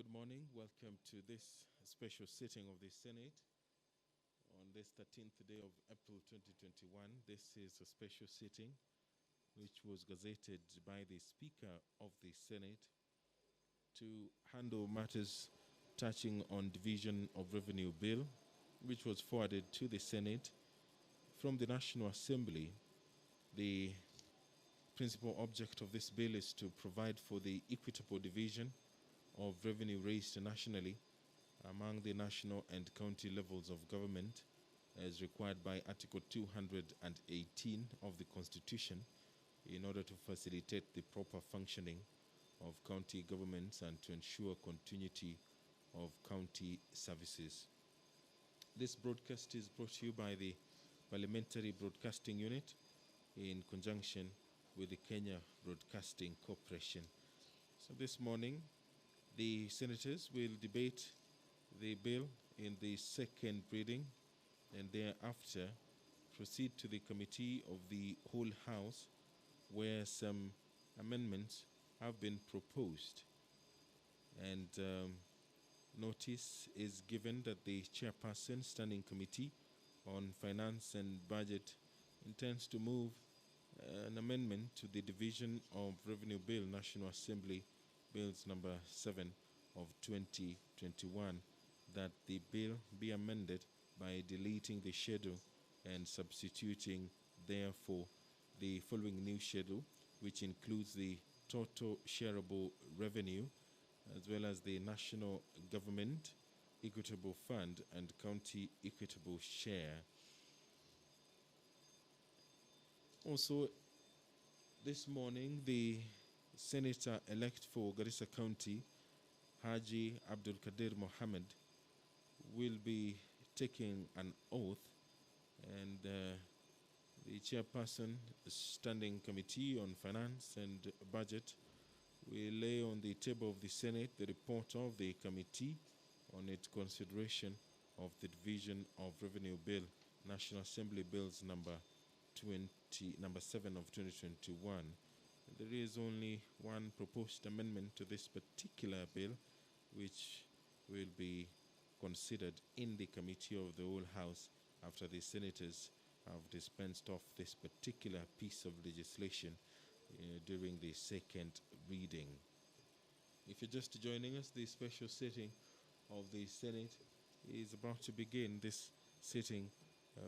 Good morning. Welcome to this special sitting of the Senate on this 13th day of April 2021. This is a special sitting which was gazetted by the Speaker of the Senate to handle matters touching on division of revenue bill, which was forwarded to the Senate from the National Assembly. The principal object of this bill is to provide for the equitable division of revenue raised nationally among the national and county levels of government as required by Article 218 of the Constitution in order to facilitate the proper functioning of county governments and to ensure continuity of county services. This broadcast is brought to you by the Parliamentary Broadcasting Unit in conjunction with the Kenya Broadcasting Corporation. So this morning, the senators will debate the bill in the second reading and thereafter proceed to the committee of the whole House where some amendments have been proposed. And notice is given that the chairperson, Standing Committee on Finance and Budget, intends to move an amendment to the Division of Revenue Bill, National Assembly Bills number 7 of 2021, that the bill be amended by deleting the schedule and substituting therefore the following new schedule, which includes the total shareable revenue as well as the national government equitable fund and county equitable share. Also, this morning, the Senator-elect for Garissa County, Haji Abdul Kadir Mohammed, will be taking an oath, and the chairperson, the Standing Committee on Finance and Budget, will lay on the table of the Senate the report of the committee on its consideration of the Division of Revenue Bill, National Assembly Bills number 7 of 2021. There is only one proposed amendment to this particular bill, which will be considered in the committee of the whole House after the senators have dispensed off this particular piece of legislation during the second reading. If you're just joining us, the special sitting of the Senate is about to begin. This sitting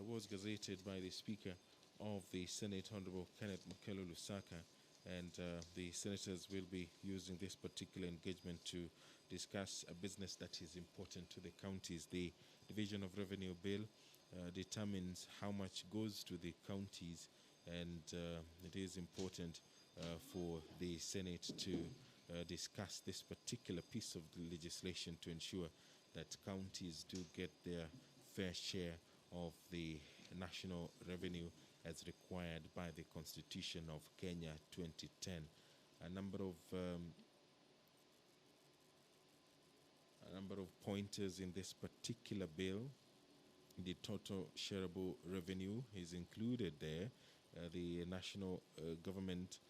was gazetted by the Speaker of the Senate, Honorable Kenneth Mukelo Lusaka, and the senators will be using this particular engagement to discuss a business that is important to the counties. The Division of Revenue Bill determines how much goes to the counties, and it is important for the Senate to discuss this particular piece of the legislation to ensure that counties do get their fair share of the national revenue as required by the Constitution of Kenya 2010. A number of pointers in this particular bill. The total shareable revenue is included there. The national government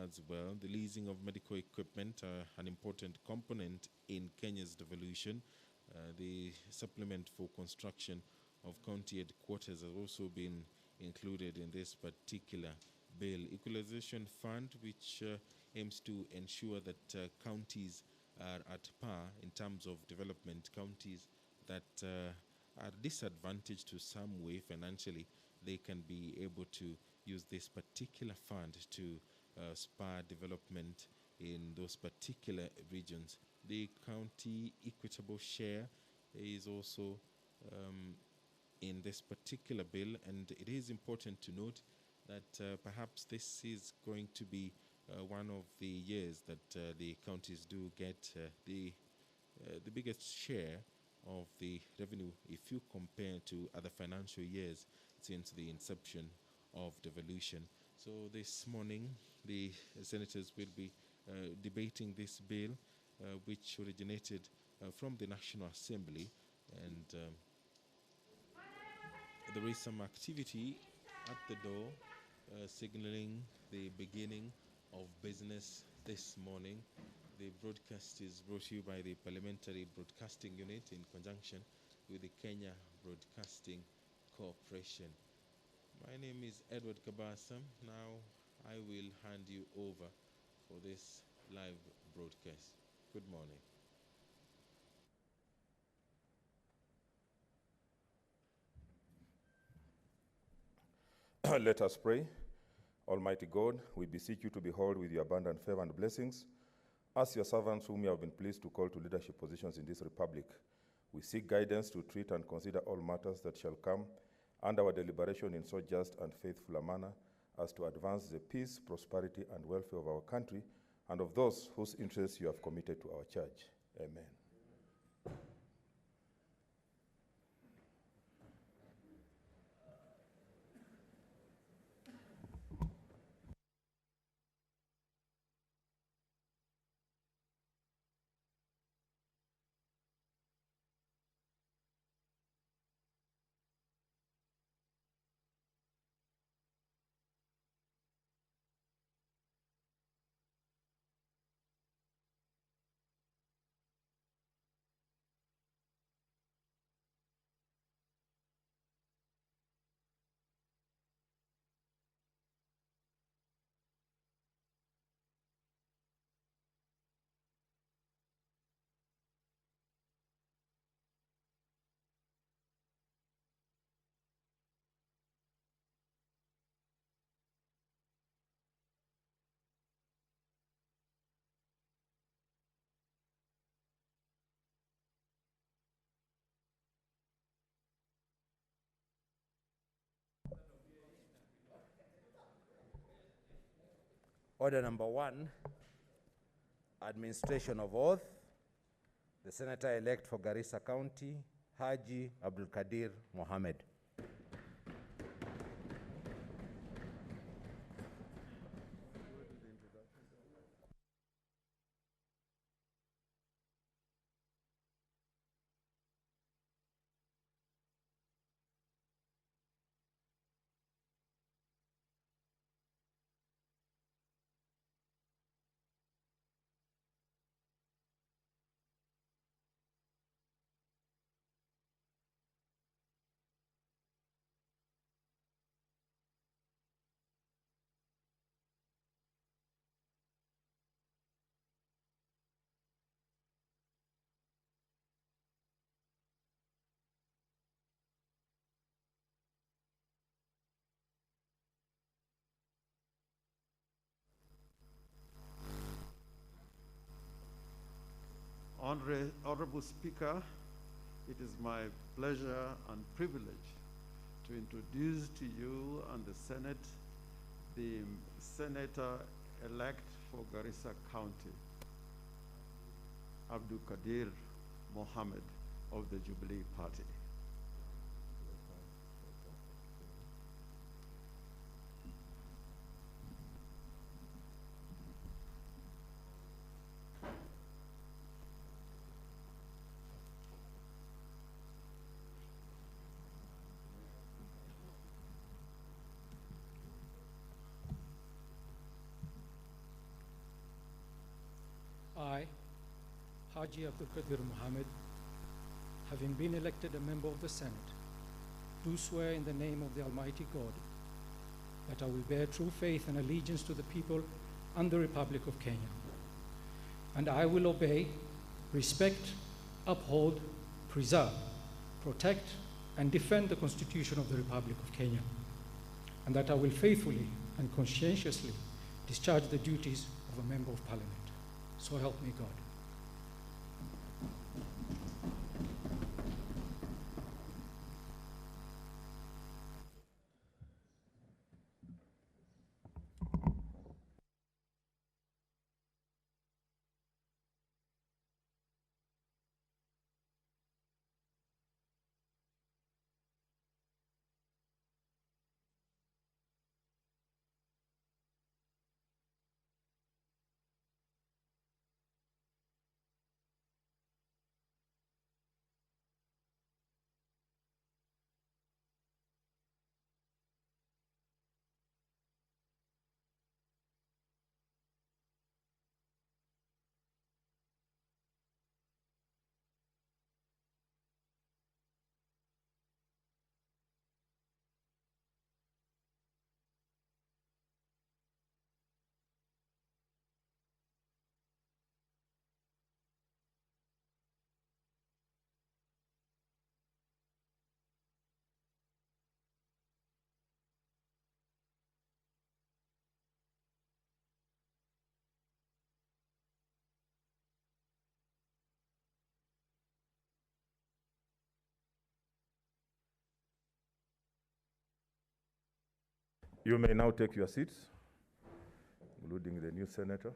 as well. The leasing of medical equipment, an important component in Kenya's devolution. The supplement for construction of county headquarters has also been included in this particular bill. Equalization Fund, which aims to ensure that counties are at par in terms of development. Counties that are disadvantaged to some way financially, they can be able to use this particular fund to spur development in those particular regions. The county equitable share is also in this particular bill, and it is important to note that perhaps this is going to be one of the years that the counties do get the biggest share of the revenue if you compare to other financial years since the inception of devolution. So this morning, the senators will be debating this bill, which originated from the National Assembly, and there is some activity at the door signaling the beginning of business this morning. The broadcast is brought to you by the Parliamentary Broadcasting Unit in conjunction with the Kenya Broadcasting Corporation. My name is Edward Kabasa. Now I will hand you over for this live broadcast. Good morning. Let us pray. Almighty God, we beseech you to behold with your abundant favor and blessings as your servants whom you have been pleased to call to leadership positions in this republic. We seek guidance to treat and consider all matters that shall come under our deliberation in so just and faithful a manner as to advance the peace, prosperity, and welfare of our country and of those whose interests you have committed to our church. Amen. Order number 1, administration of oath. The Senator-elect for Garissa County, Haji Abdulkadir Mohammed. Honorable Speaker, it is my pleasure and privilege to introduce to you and the Senate the Senator-elect for Garissa County, Abdulkadir Mohammed of the Jubilee Party. I, Haji Abdulkadir Mohammed, having been elected a member of the Senate, do swear in the name of the Almighty God that I will bear true faith and allegiance to the people and the Republic of Kenya. And I will obey, respect, uphold, preserve, protect, and defend the Constitution of the Republic of Kenya. And that I will faithfully and conscientiously discharge the duties of a member of Parliament. So help me God. You may now take your seats, including the new senator.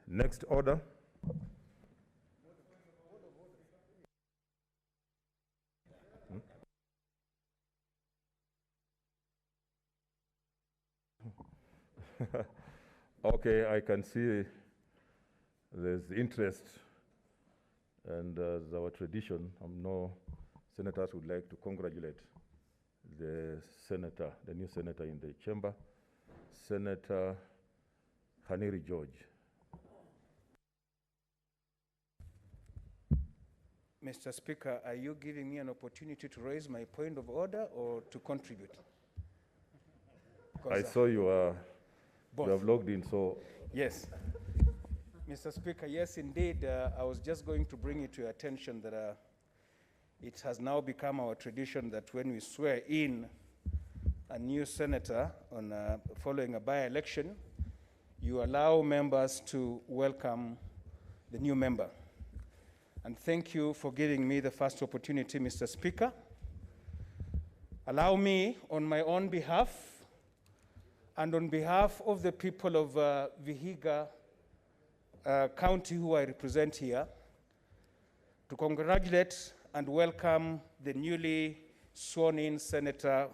Next order. Okay, I can see there's interest, and as our tradition, no senators would like to congratulate the senator, the new senator in the chamber, Senator Haniri George. Mr. Speaker, are you giving me an opportunity to raise my point of order or to contribute? I saw you have logged in, so. Yes. Mr. Speaker, yes, indeed. I was just going to bring it to your attention that it has now become our tradition that when we swear in a new senator on following a by-election, you allow members to welcome the new member. And thank you for giving me the first opportunity, Mr. Speaker. Allow me, on my own behalf, and on behalf of the people of Vihiga County who I represent here, to congratulate and welcome the newly sworn-in Senator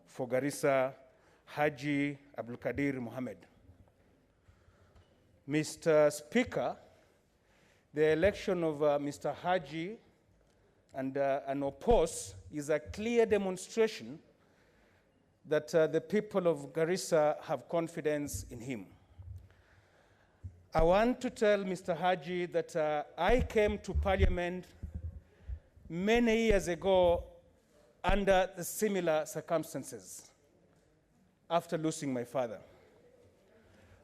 for Garissa, Haji Abdulkadir Mohammed. Mr. Speaker, the election of Mr. Haji and Opos is a clear demonstration that the people of Garissa have confidence in him. I want to tell Mr. Haji that I came to Parliament many years ago under the similar circumstances after losing my father.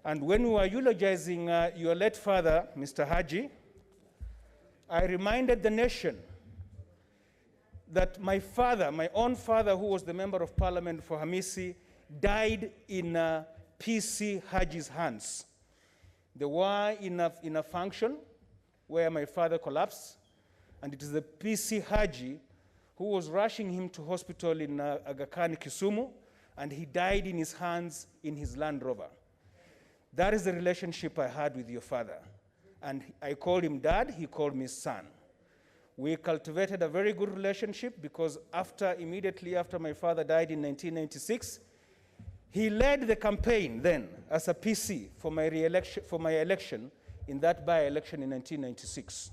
And when we were eulogizing your late father, Mr. Haji, I reminded the nation that my father, my own father, who was the member of parliament for Hamisi, died in PC Haji's hands. They were in a function where my father collapsed, and it is the PC Haji who was rushing him to hospital in Aga Khan, Kisumu, and he died in his hands in his Land Rover. That is the relationship I had with your father. And I called him dad, he called me son. We cultivated a very good relationship because immediately after my father died in 1996, he led the campaign then as a PC for my election in that by-election in 1996.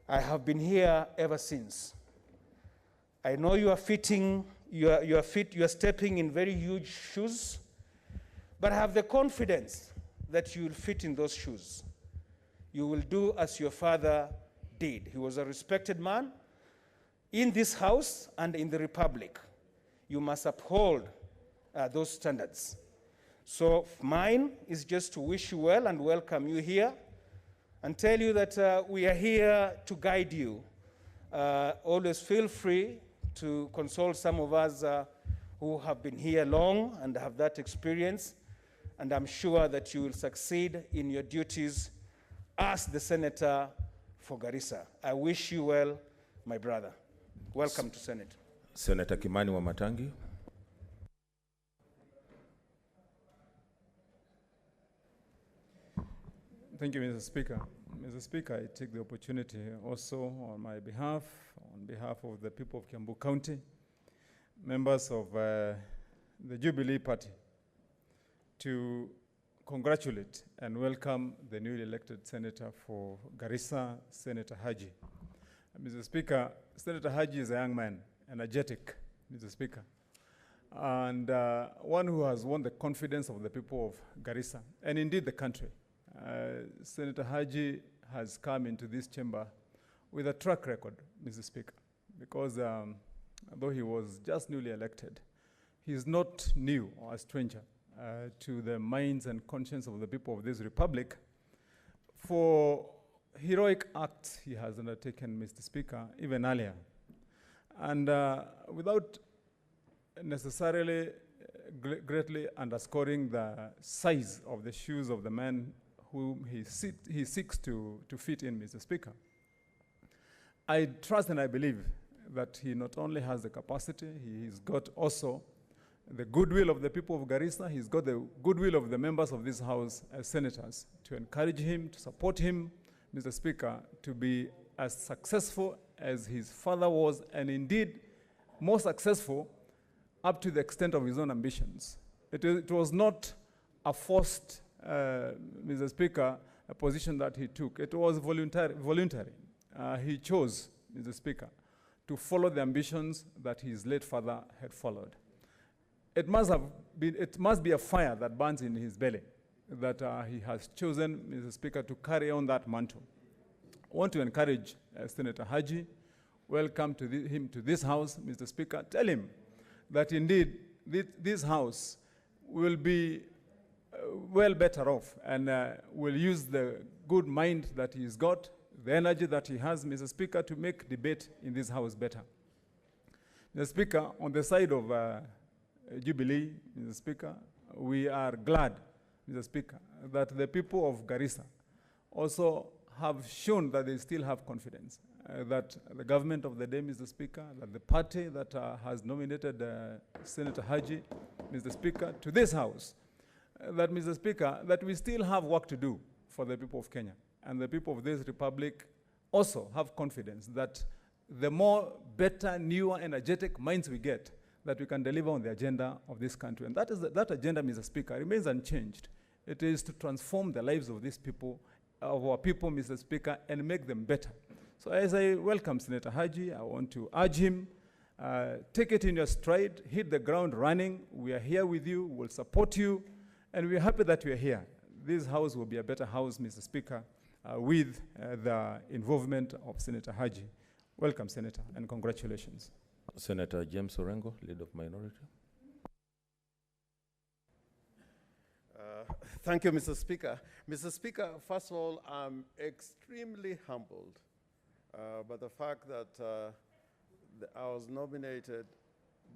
I have been here ever since. I know you are stepping in very huge shoes, but I have the confidence that you will fit in those shoes. You will do as your father did. He was a respected man in this house and in the Republic. You must uphold those standards. So mine is just to wish you well and welcome you here and tell you that we are here to guide you. Always feel free to consult some of us who have been here long and have that experience, and I'm sure that you will succeed in your duties as the senator for Garissa. I wish you well, my brother. Welcome to Senate. Senator Kimani Wamatangi. Thank you, Mr. Speaker. Mr. Speaker, I take the opportunity also on my behalf, on behalf of the people of Kiambu County, members of the Jubilee Party, to congratulate and welcome the newly elected senator for Garissa, Senator Haji. Mr. Speaker, Senator Haji is a young man, energetic, Mr. Speaker, and one who has won the confidence of the people of Garissa, and indeed the country. Senator Haji has come into this chamber with a track record, Mr. Speaker, because though he was just newly elected, he is not new or a stranger to the minds and conscience of the people of this republic for heroic acts he has undertaken, Mr. Speaker, even earlier. And without necessarily greatly underscoring the size of the shoes of the man whom he seeks to fit in, Mr. Speaker, I trust and I believe that he not only has the capacity, he's got also the goodwill of the people of Garissa, he's got the goodwill of the members of this House as senators to encourage him, to support him, Mr. Speaker, to be as successful as his father was, and indeed more successful up to the extent of his own ambitions. It was not a forced, Mr. Speaker, a position that he took. It was voluntary. He chose, Mr. Speaker, to follow the ambitions that his late father had followed. It must be a fire that burns in his belly that he has chosen, Mr. Speaker, to carry on that mantle. I want to encourage Senator Haji, welcome him to this House, Mr. Speaker. Tell him that indeed this House will be well better off and will use the good mind that he's got, the energy that he has, Mr. Speaker, to make debate in this House better. Mr. Speaker, on the side of Jubilee, Mr. Speaker, we are glad, Mr. Speaker, that the people of Garissa also have shown that they still have confidence, that the government of the day, Mr. Speaker, that the party that has nominated Senator Haji, Mr. Speaker, to this House, that, Mr. Speaker, that we still have work to do for the people of Kenya. And the people of this republic also have confidence that the more better, newer, energetic minds we get, that we can deliver on the agenda of this country. And that agenda, Mr. Speaker, remains unchanged. It is to transform the lives of these people, of our people, Mr. Speaker, and make them better. So as I welcome Senator Haji, I want to urge him, take it in your stride, hit the ground running. We are here with you, we'll support you, and we're happy that you're here. This House will be a better House, Mr. Speaker, with the involvement of Senator Haji. Welcome, Senator, and congratulations. Senator James Orengo, Leader of Minority. Thank you, Mr. Speaker. Mr. Speaker, first of all, I'm extremely humbled by the fact that I was nominated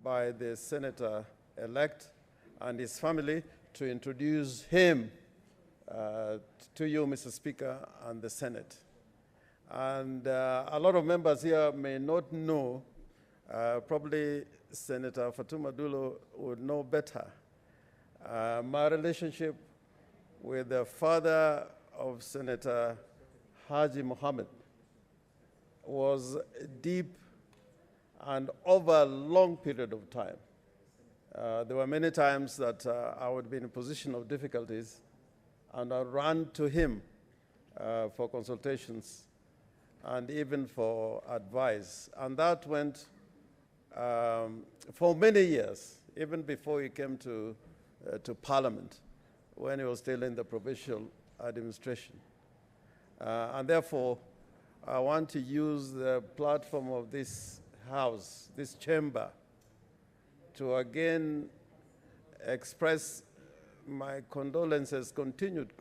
by the senator-elect and his family to introduce him to you, Mr. Speaker, and the Senate. And a lot of members here may not know, probably Senator Fatuma Dulo would know better. My relationship with the father of Senator Haji Mohammed was deep and over a long period of time. There were many times that I would be in a position of difficulties and I ran to him for consultations and even for advice. And that went for many years, even before he came to Parliament, when he was still in the provincial administration. And therefore, I want to use the platform of this House, this chamber, to again express my condolences, continued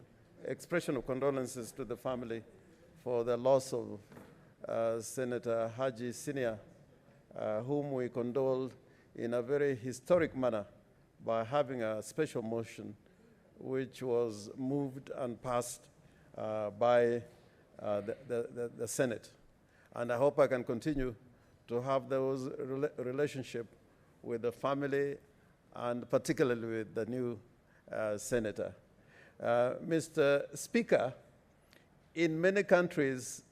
expression of condolences to the family for the loss of Senator Haji Senior, whom we condoled in a very historic manner by having a special motion which was moved and passed by the Senate. And I hope I can continue to have those relationship with the family and particularly with the new senator. Mr. Speaker, in many countries,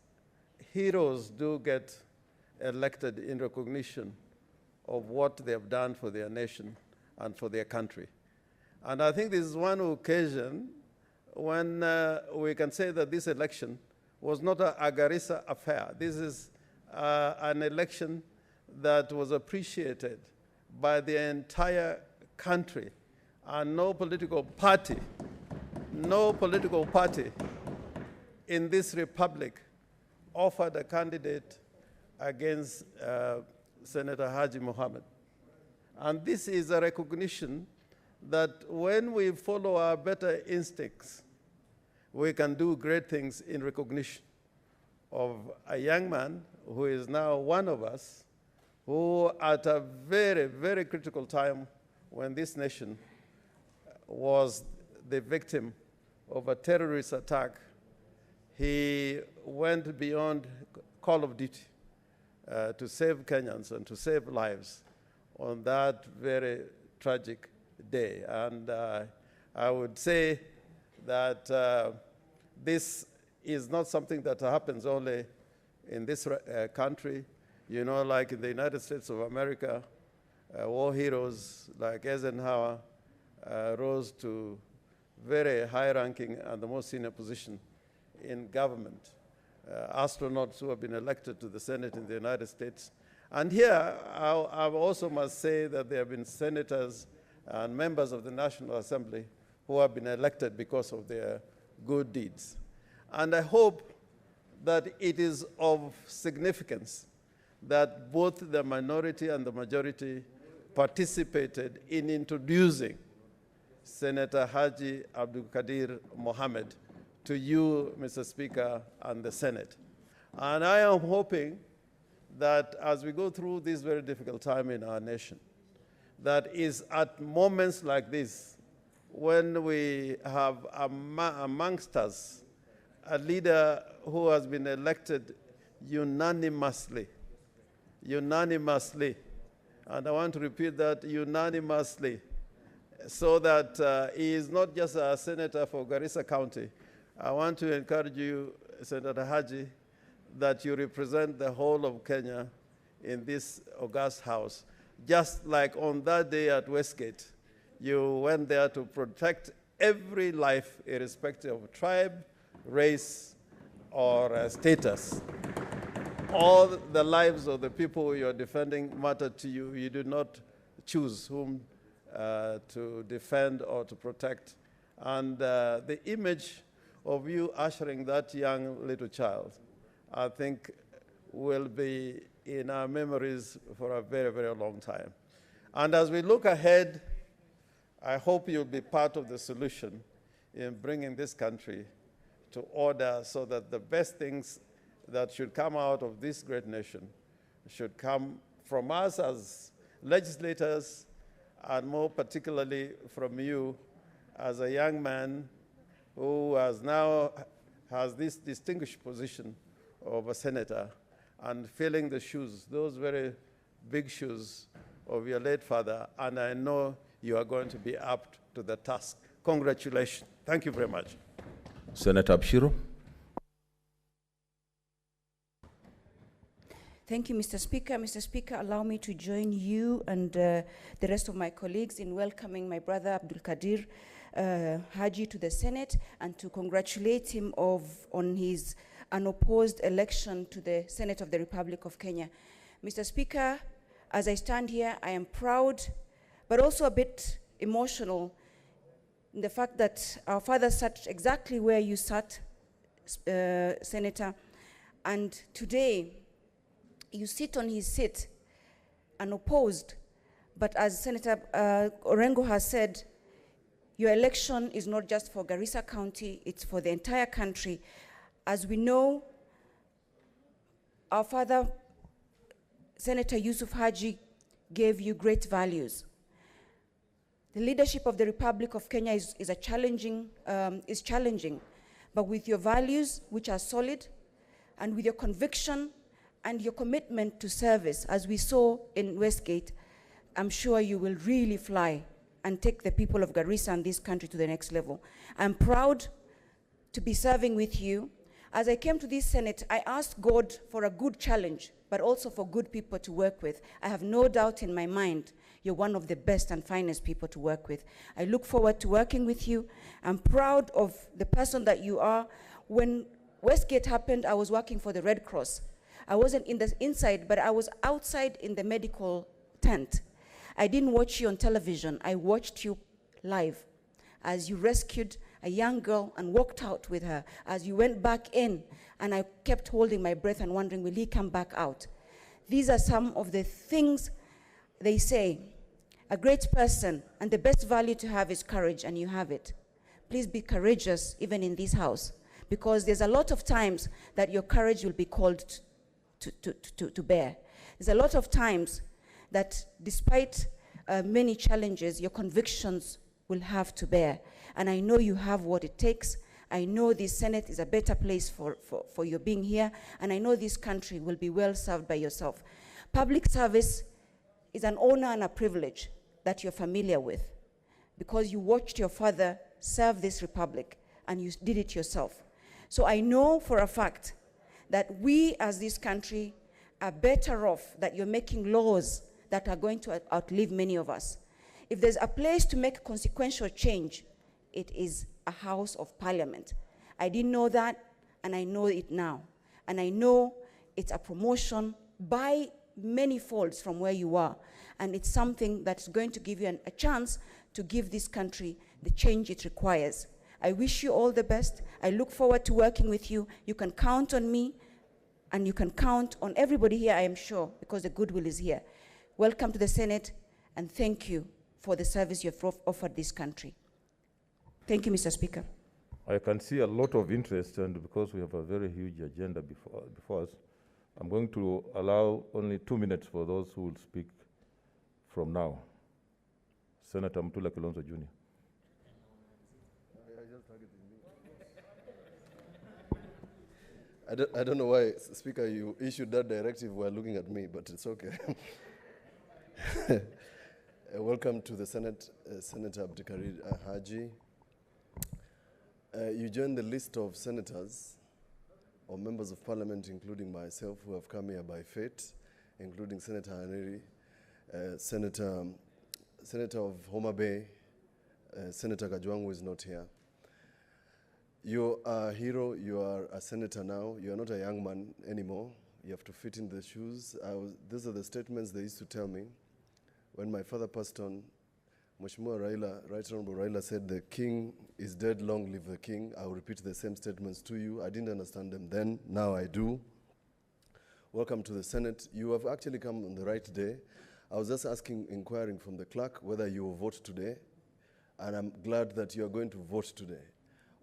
heroes do get elected in recognition of what they have done for their nation and for their country. And I think this is one occasion when we can say that this election was not a Garissa affair. This is an election that was appreciated by the entire country, and no political party in this republic offered a candidate against Senator Haji Mohammed. And this is a recognition that when we follow our better instincts, we can do great things in recognition of a young man who is now one of us, who at a very, very critical time when this nation was the victim of a terrorist attack, he went beyond call of duty to save Kenyans and to save lives on that very tragic day. And I would say that this is not something that happens only in this country. You know, like in the United States of America, war heroes like Eisenhower rose to very high-ranking and the most senior position in government. Astronauts who have been elected to the Senate in the United States. And here, I also must say that there have been senators and members of the National Assembly who have been elected because of their good deeds. And I hope that it is of significance that both the minority and the majority participated in introducing Senator Haji Abdul Kadir Mohammed to you, Mr. Speaker, and the Senate. And I am hoping that as we go through this very difficult time in our nation, that is at moments like this, when we have amongst us a leader who has been elected unanimously, and I want to repeat that, unanimously, so that he is not just a senator for Garissa County. I want to encourage you, Senator Haji, that you represent the whole of Kenya in this august house. Just like on that day at Westgate, you went there to protect every life, irrespective of tribe, race, or status. All the lives of the people you're defending matter to you. You do not choose whom to defend or to protect. And the image of you ushering that young little child, I think, will be in our memories for a very, very long time. And as we look ahead, I hope you'll be part of the solution in bringing this country to order, so that the best things that should come out of this great nation should come from us as legislators, and more particularly from you as a young man who has this distinguished position of a senator, and filling the shoes, those very big shoes of your late father, and I know you are going to be up to the task. Congratulations. Thank you very much. Senator Abshiro. Thank you, Mr. Speaker. Mr. Speaker, allow me to join you and the rest of my colleagues in welcoming my brother Abdul Kadir Haji to the Senate, and to congratulate him on his unopposed election to the Senate of the Republic of Kenya. Mr. Speaker, as I stand here, I am proud, but also a bit emotional in the fact that our father sat exactly where you sat, Senator, and today you sit on his seat unopposed. But as Senator Orengo has said, your election is not just for Garissa County, it's for the entire country. As we know, our father, Senator Yusuf Haji, gave you great values. The leadership of the Republic of Kenya is challenging, but with your values, which are solid, and with your conviction and your commitment to service, as we saw in Westgate, I'm sure you will really fly and take the people of Garissa and this country to the next level. I'm proud to be serving with you. As I came to this Senate, I asked God for a good challenge, but also for good people to work with. I have no doubt in my mind you're one of the best and finest people to work with. I look forward to working with you. I'm proud of the person that you are. When Westgate happened, I was working for the Red Cross. I wasn't in the inside, but I was outside in the medical tent. I didn't watch you on television. I watched you live as you rescued a young girl and walked out with her, as you went back in, and I kept holding my breath and wondering, will he come back out? These are some of the things they say. A great person, and the best value to have is courage, and you have it. Please be courageous, even in this house, because there's a lot of times that your courage will be called to bear. There's a lot of times that despite many challenges, your convictions will have to bear. And I know you have what it takes, I know this Senate is a better place for your being here, and I know this country will be well served by yourself. Public service is an honor and a privilege that you're familiar with, because you watched your father serve this republic, and you did it yourself. So I know for a fact that we as this country are better off that you're making laws that are going to outlive many of us. If there's a place to make consequential change, it is a House of Parliament. I didn't know that, and I know it now. And I know it's a promotion by many folds from where you are. And it's something that's going to give you a chance to give this country the change it requires. I wish you all the best. I look forward to working with you. You can count on me, and you can count on everybody here, I am sure, because the goodwill is here. Welcome to the Senate, and thank you for the service you've offered this country. Thank you, Mr. Speaker. I can see a lot of interest, and because we have a very huge agenda before us, I'm going to allow only 2 minutes for those who will speak from now. Senator Mutula Kilonzo Jr. I don't know why, Speaker, you issued that directive while looking at me, but it's okay. Welcome to the Senate, Senator Abdulkadir Haji. You join the list of senators or members of parliament, including myself, who have come here by fate, including Senator Haneri, Senator of Homa Bay, Senator Kajwang, who is not here. You are a hero, you are a senator now, you are not a young man anymore. You have to fit in the shoes. These are the statements they used to tell me. When my father passed on, Mheshimiwa Raila, Right Honorable Raila said, "The king is dead, long live the king." I will repeat the same statements to you. I didn't understand them then, now I do. Welcome to the Senate. You have actually come on the right day. I was just inquiring from the clerk whether you will vote today, and I'm glad that you are going to vote today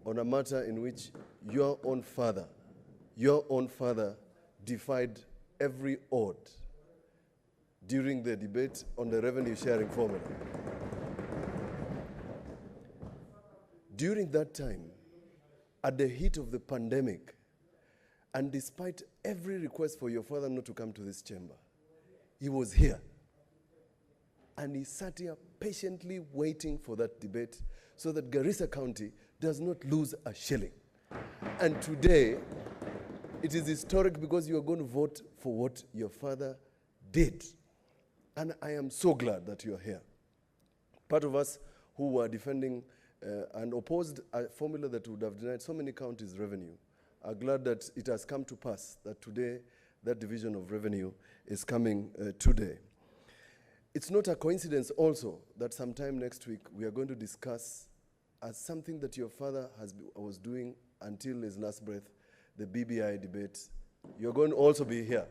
on a matter in which your own father defied every odd during the debate on the revenue sharing formula. During that time, at the heat of the pandemic, and despite every request for your father not to come to this chamber, he was here. And he sat here patiently waiting for that debate so that Garissa County does not lose a shilling. And today, it is historic because you are going to vote for what your father did. And I am so glad that you are here. Part of us who were defending and opposed a formula that would have denied so many counties revenue are glad that it has come to pass, that today that division of revenue is coming today. It's not a coincidence also that sometime next week we are going to discuss as something that your father was doing until his last breath, the BBI debate. You're going to also be here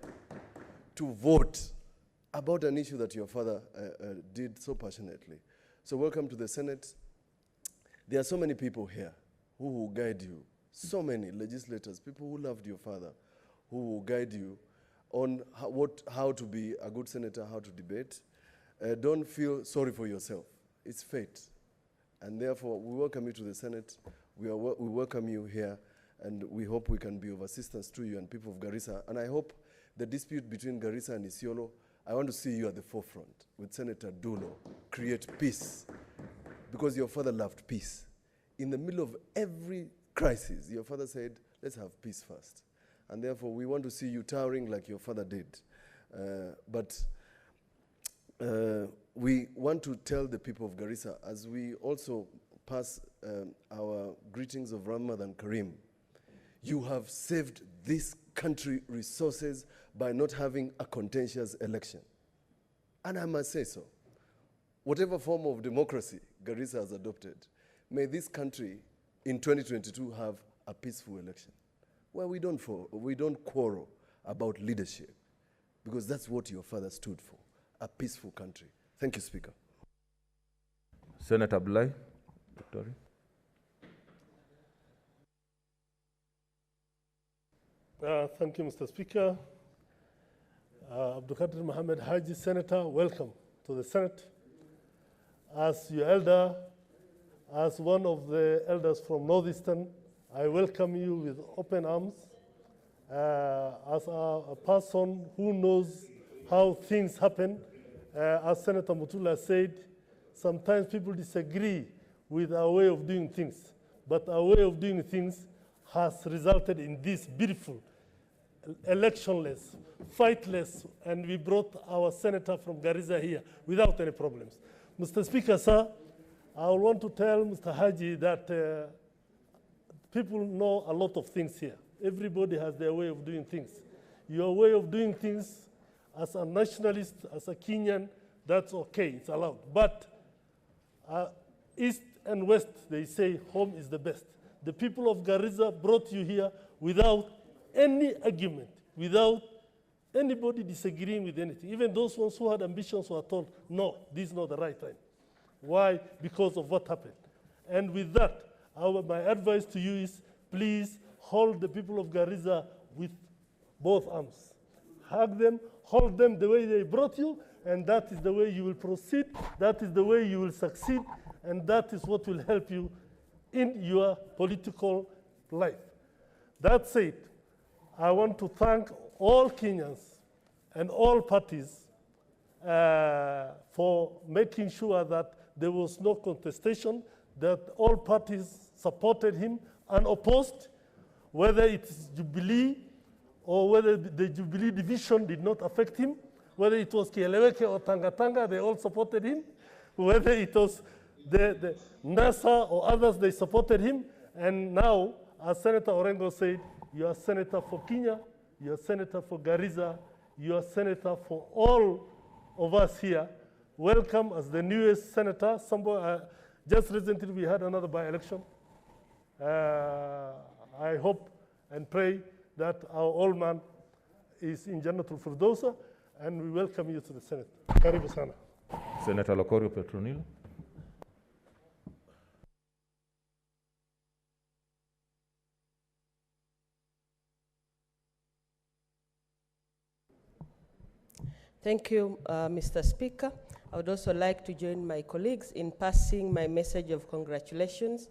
to vote about an issue that your father did so passionately. So welcome to the Senate. There are so many people here who will guide you, so many legislators, people who loved your father, who will guide you on how to be a good senator, how to debate. Don't feel sorry for yourself. It's fate. And therefore, we welcome you to the Senate. We welcome you here, and we hope we can be of assistance to you and people of Garissa. And I hope the dispute between Garissa and Isiolo, I want to see you at the forefront with Senator Dulo. Create peace, because your father loved peace. In the middle of every crisis, your father said, let's have peace first. And therefore, we want to see you towering like your father did. We want to tell the people of Garissa, as we also pass our greetings of Ramadan Kareem, you have saved this country resources by not having a contentious election. And I must say so. Whatever form of democracy Garissa has adopted, may this country in 2022 have a peaceful election, where we don't quarrel about leadership, because that's what your father stood for, a peaceful country. Thank you, Speaker. Senator Abdullahi, Victoria. Thank you, Mr. Speaker. Abdulkadir Mohammed Haji, Senator, welcome to the Senate. As your elder, as one of the elders from Northeastern, I welcome you with open arms. As a person who knows how things happen, as Senator Mutula said, sometimes people disagree with our way of doing things, but our way of doing things has resulted in this beautiful, electionless, fightless, and we brought our senator from Garissa here without any problems. Mr. Speaker, sir, I want to tell Mr. Haji that people know a lot of things here. Everybody has their way of doing things. Your way of doing things as a nationalist, as a Kenyan, that's okay, it's allowed. But East and West, they say home is the best. The people of Garissa brought you here without any argument, without anybody disagreeing with anything. Even those ones who had ambitions were told, no, this is not the right time. Why? Because of what happened. And with that, my advice to you is, please hold the people of Garissa with both arms. Hug them, hold them the way they brought you, and that is the way you will proceed, that is the way you will succeed, and that is what will help you in your political life. That said, I want to thank all Kenyans and all parties for making sure that there was no contestation, that all parties supported him unopposed, whether it's Jubilee or whether the Jubilee division did not affect him, whether it was Kieleweke or Tanga, they all supported him, whether it was the NASA or others, they supported him. And now, as Senator Orengo said, you are senator for Kenya, you are senator for Garissa, you are senator for all of us here. Welcome as the newest senator. Just recently we had another by-election. I hope and pray that our old man is in Jannatul Firdausa, and we welcome you to the Senate. Karibu sana. Senator Lokorio Petronilo. Thank you, Mr. Speaker. I would also like to join my colleagues in passing my message of congratulations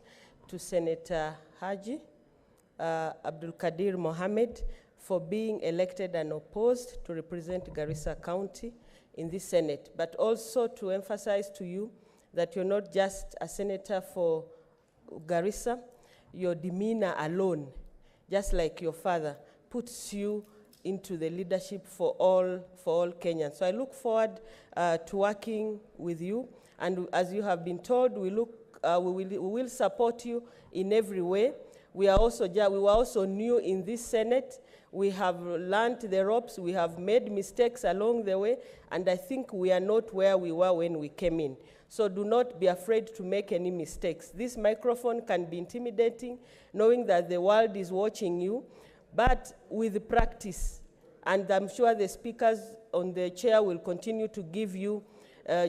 to Senator Haji Abdul Kadir Mohammed for being elected unopposed to represent Garissa County in the Senate, but also to emphasize to you that you're not just a senator for Garissa. Your demeanor alone, just like your father, puts you into the leadership for all Kenyans. So I look forward to working with you, and as you have been told, we will support you in every way. We were also new in this Senate. We have learned the ropes. We have made mistakes along the way, and I think we are not where we were when we came in. So do not be afraid to make any mistakes. This microphone can be intimidating, knowing that the world is watching you, but with practice, and I'm sure the speakers on the chair will continue to give you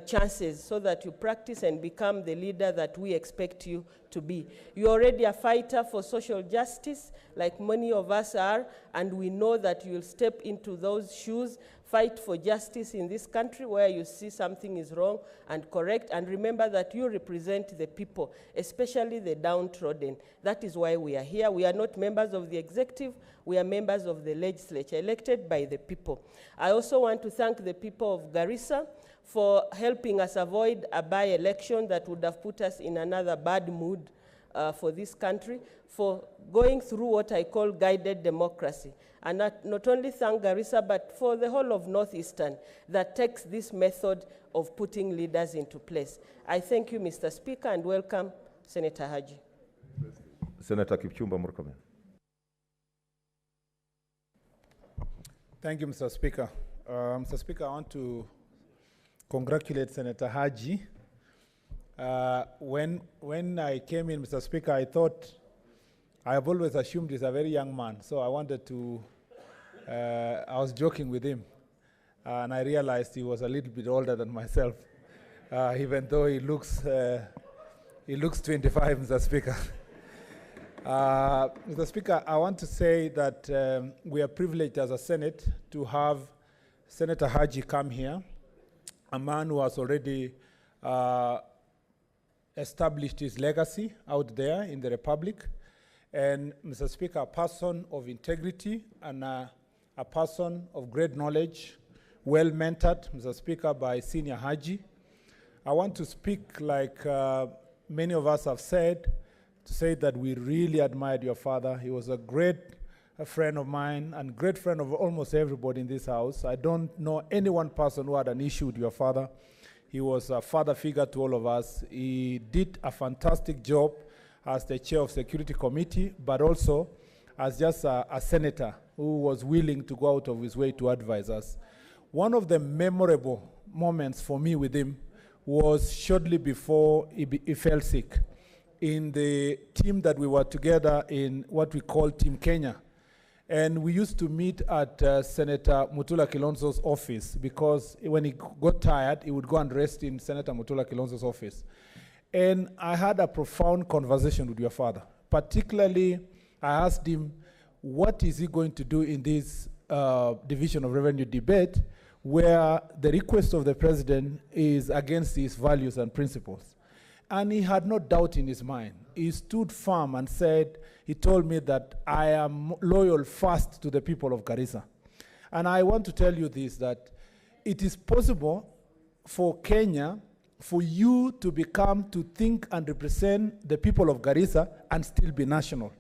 chances so that you practice and become the leader that we expect you to be. You're already a fighter for social justice, like many of us are, and we know that you'll step into those shoes, fight for justice in this country where you see something is wrong and correct, and remember that you represent the people, especially the downtrodden. That is why we are here. We are not members of the executive, we are members of the legislature, elected by the people. I also want to thank the people of Garissa for helping us avoid a by-election that would have put us in another bad mood for this country, for going through what I call guided democracy. And not only thank Garissa, but for the whole of Northeastern that takes this method of putting leaders into place. I thank you, Mr. Speaker, and welcome Senator Haji. Senator Kipchumba Murkomen. Thank you, Mr. Speaker. Mr. Speaker, I want to congratulate Senator Haji. When I came in, Mr. Speaker, I have always assumed he's a very young man, so I wanted to, I was joking with him, and I realized he was a little bit older than myself, even though he looks 25, Mr. Speaker. Mr. Speaker, I want to say that we are privileged as a Senate to have Senator Haji come here, a man who has already established his legacy out there in the Republic, And Mr. Speaker, a person of integrity and a person of great knowledge, well mentored, Mr. Speaker, by Senior Haji. I want to speak like many of us have said, to say that we really admired your father. He was a great friend of mine and great friend of almost everybody in this house. I don't know any one person who had an issue with your father. He was a father figure to all of us. He did a fantastic job as the chair of Security Committee, but also as just a senator who was willing to go out of his way to advise us. One of the memorable moments for me with him was shortly before he fell sick in the team that we were together in what we call Team Kenya. And we used to meet at Senator Mutula Kilonzo's office because when he got tired, he would go and rest in Senator Mutula Kilonzo's office. And I had a profound conversation with your father. Particularly, I asked him, what is he going to do in this division of revenue debate where the request of the president is against his values and principles? And he had no doubt in his mind. He stood firm and said, he told me that I am loyal first to the people of Garissa. And I want to tell you this, that it is possible for Kenya, for you to think and represent the people of Garissa and still be national.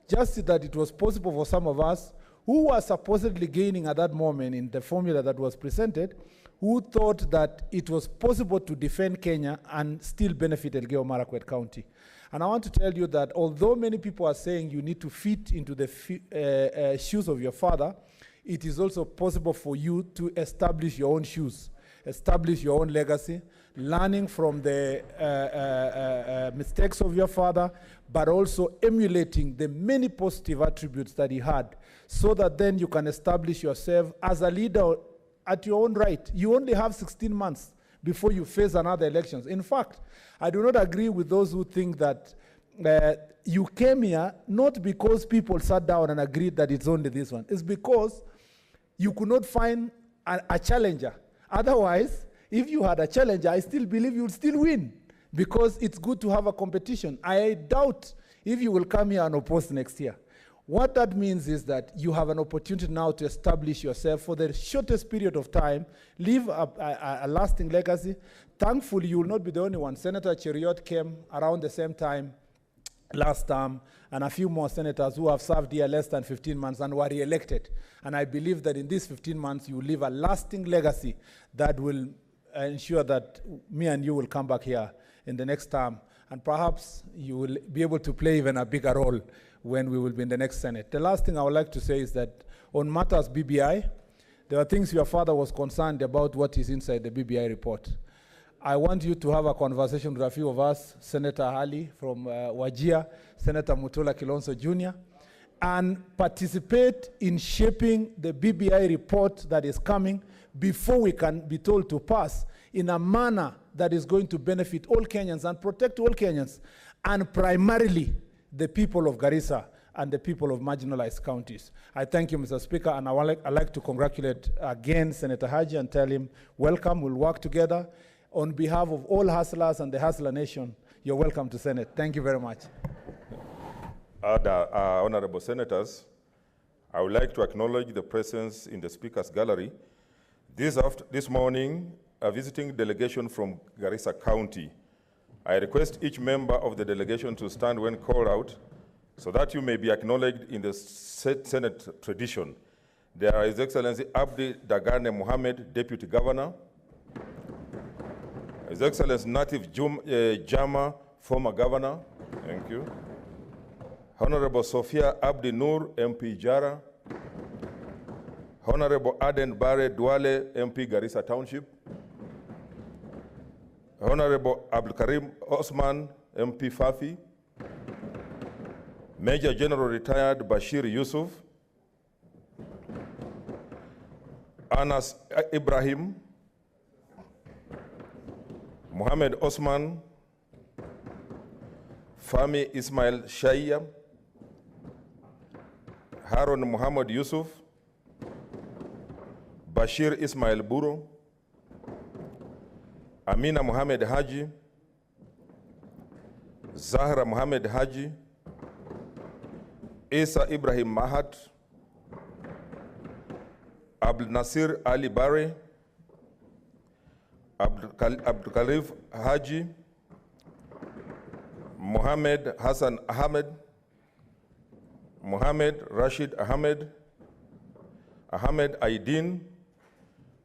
Just that it was possible for some of us who were supposedly gaining at that moment in the formula that was presented, who thought that it was possible to defend Kenya and still benefit Elgeyo Marakwet County. And I want to tell you that although many people are saying you need to fit into the shoes of your father, it is also possible for you to establish your own shoes, establish your own legacy, learning from the mistakes of your father, but also emulating the many positive attributes that he had, so that then you can establish yourself as a leader at your own right. You only have 16 months before you face another elections. In fact, I do not agree with those who think that you came here not because people sat down and agreed that it's only this one. It's because you could not find a challenger. Otherwise, if you had a challenger, I still believe you would still win, because it's good to have a competition. I doubt if you will come here and oppose next year. What that means is that you have an opportunity now to establish yourself for the shortest period of time, leave a lasting legacy. Thankfully, you will not be the only one. Senator Cheriot came around the same time last term, and a few more senators who have served here less than 15 months and were re-elected. And I believe that in these 15 months, you will leave a lasting legacy that will ensure that me and you will come back here in the next term. And perhaps you will be able to play even a bigger role when we will be in the next Senate. The last thing I would like to say is that on matters BBI, there are things your father was concerned about what is inside the BBI report. I want you to have a conversation with a few of us, Senator Ali from Wajir, Senator Mutula Kilonzo Jr., and participate in shaping the BBI report that is coming before we can be told to pass in a manner that is going to benefit all Kenyans and protect all Kenyans, and primarily the people of Garissa and the people of marginalized counties. I thank you, Mr. Speaker, and I'd like to congratulate again Senator Haji and tell him, welcome, we'll work together. On behalf of all hustlers and the Hustler Nation, you're welcome to Senate. Thank you very much. Other honorable senators, I would like to acknowledge the presence in the Speaker's gallery. This morning, a visiting delegation from Garissa County. I request each member of the delegation to stand when called out so that you may be acknowledged in the Senate tradition. There is His Excellency Abdi Dagane Mohammed, Deputy Governor. His Excellency Natif Jama, former Governor. Thank you. Honorable Sophia Abdi Nur, MP Jara. Honorable Aden Bare Duale, MP Garissa Township. Honorable Abdul Karim Osman, MP Fafi. Major General Retired Bashir Yusuf. Anas Ibrahim. Mohammed Osman. Fami Ismail Shaya. Harun Muhammad Yusuf. Bashir Ismail Buro. Amina Muhammad Haji. Zahra Muhammad Haji. Isa Ibrahim Mahat, Abdul Nasir Ali Bari, Abdul Khalif Haji, Mohammed Hassan Ahmed, Mohammed Rashid Ahmed, Ahmed Aidin,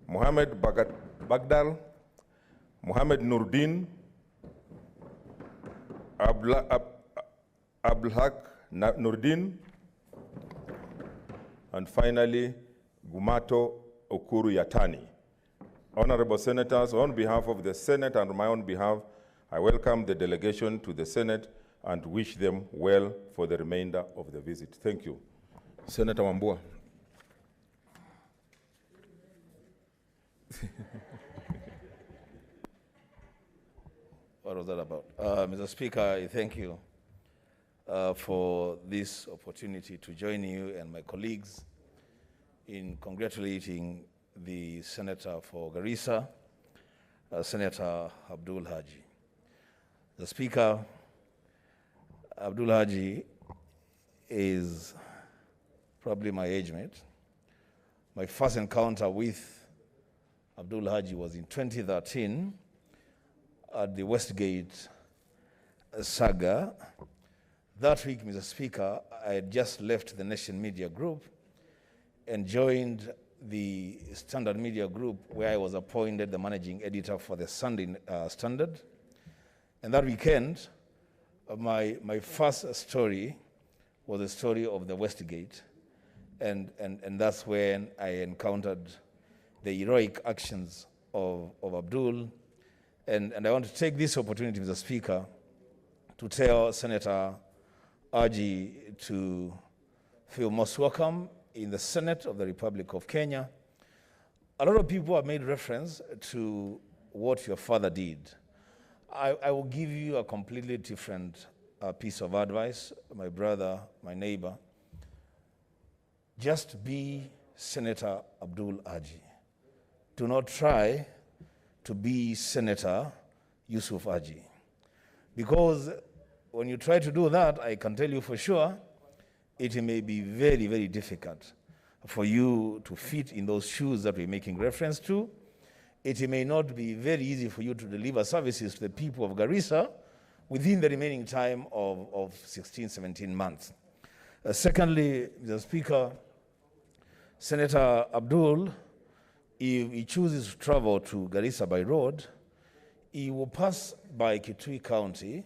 Mohammed Bagdal, Mohammed Nurdin, Abdulhaq Nurdin, and finally, Gumato Okuru Yatani. Honorable Senators, on behalf of the Senate and on my own behalf, I welcome the delegation to the Senate and wish them well for the remainder of the visit. Thank you. Senator Wambua. What was that about? Mr. Speaker, I thank you for this opportunity to join you and my colleagues in congratulating the Senator for Garissa, Senator Abdul Haji. The Speaker, Abdul Haji is probably my age mate. My first encounter with Abdul Haji was in 2013 at the Westgate saga. That week, Mr. Speaker, I had just left the Nation Media Group and joined the Standard Media Group, where I was appointed the managing editor for the Sunday Standard. And that weekend, my first story was the story of the Westgate. And that's when I encountered the heroic actions of Abdul. And I want to take this opportunity, Mr. Speaker, to tell Senator Haji to feel most welcome in the Senate of the Republic of Kenya. A lot of people have made reference to what your father did. I will give you a completely different piece of advice, my brother, my neighbor. Just be Senator Abdul Haji. Do not try to be Senator Yusuf Haji. Because when you try to do that, I can tell you for sure, it may be very, very difficult for you to fit in those shoes that we're making reference to. It may not be very easy for you to deliver services to the people of Garissa within the remaining time of 16, 17 months. Secondly, Mr. Speaker, Senator Abdul, if he chooses to travel to Garissa by road, he will pass by Kitui County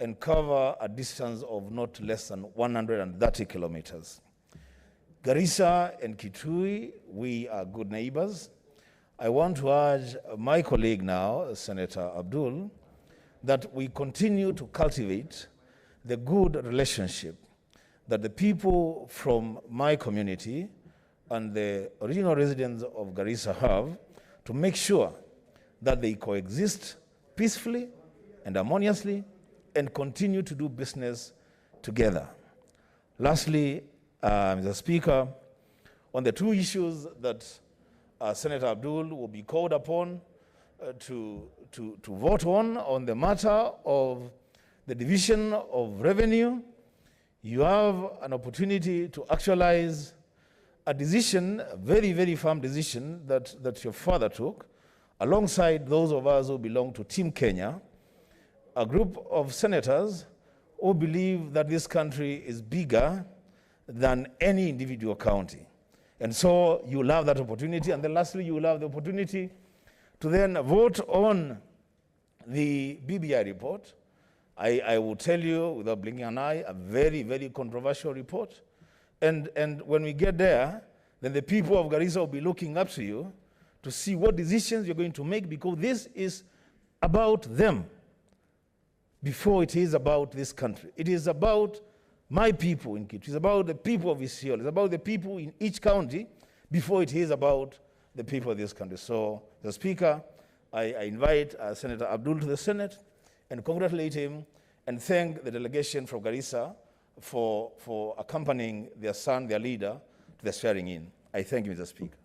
and cover a distance of not less than 130 kilometers. Garissa and Kitui, we are good neighbors. I want to urge my colleague now, Senator Abdul, that we continue to cultivate the good relationship that the people from my community and the original residents of Garissa have, to make sure that they coexist peacefully and harmoniously and continue to do business together. Lastly, Mr. Speaker, on the two issues that Senator Abdul will be called upon to vote on the matter of the division of revenue, you have an opportunity to actualize a decision, a very, very firm decision that your father took, alongside those of us who belong to Team Kenya, a group of senators who believe that this country is bigger than any individual county. And so you will have that opportunity. And then lastly, you will have the opportunity to then vote on the BBI report. I will tell you, without blinking an eye, a very, very controversial report. And when we get there, then the people of Garissa will be looking up to you to see what decisions you're going to make, because this is about them before it is about this country. It is about my people in Kitui. It's about the people of Isiolo. It's about the people in each county before it is about the people of this country. So, the Speaker, I invite Senator Abdul to the Senate and congratulate him and thank the delegation from Garissa for accompanying their son, their leader, to the swearing in. I thank you, Mr. Speaker.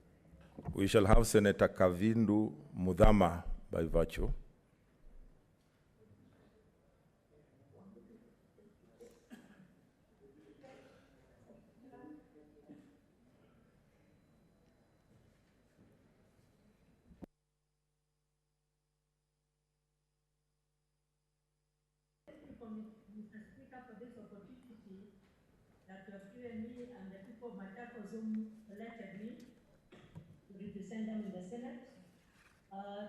We shall have Senator Kavindu Mudhama by virtue. for Mr. Speaker for this opportunity that you have given me and the people of Machakos whom elected me to represent them in the Senate,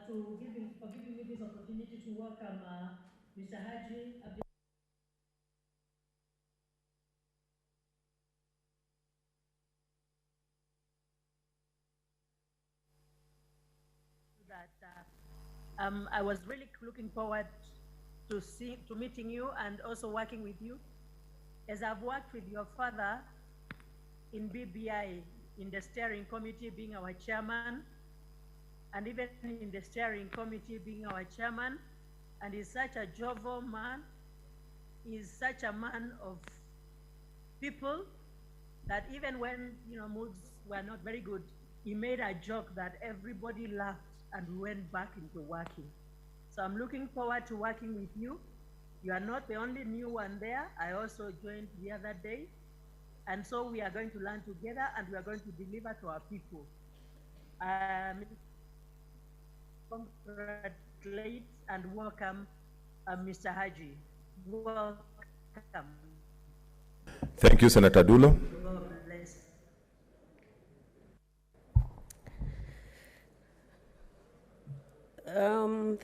for giving me this opportunity to welcome Mr. Haji. I was really looking forward to meeting you and also working with you, as I've worked with your father in BBI, in the steering committee being our chairman, and even in the steering committee being our chairman, and he's such a jovial man. He's such a man of people that even when moods were not very good, he made a joke that everybody laughed and we went back into working. So I'm looking forward to working with you. You are not the only new one there. I also joined the other day. And so we are going to learn together and we are going to deliver to our people. Congratulate and welcome Mr. Haji. Welcome. Thank you, Senator Dulo. God bless.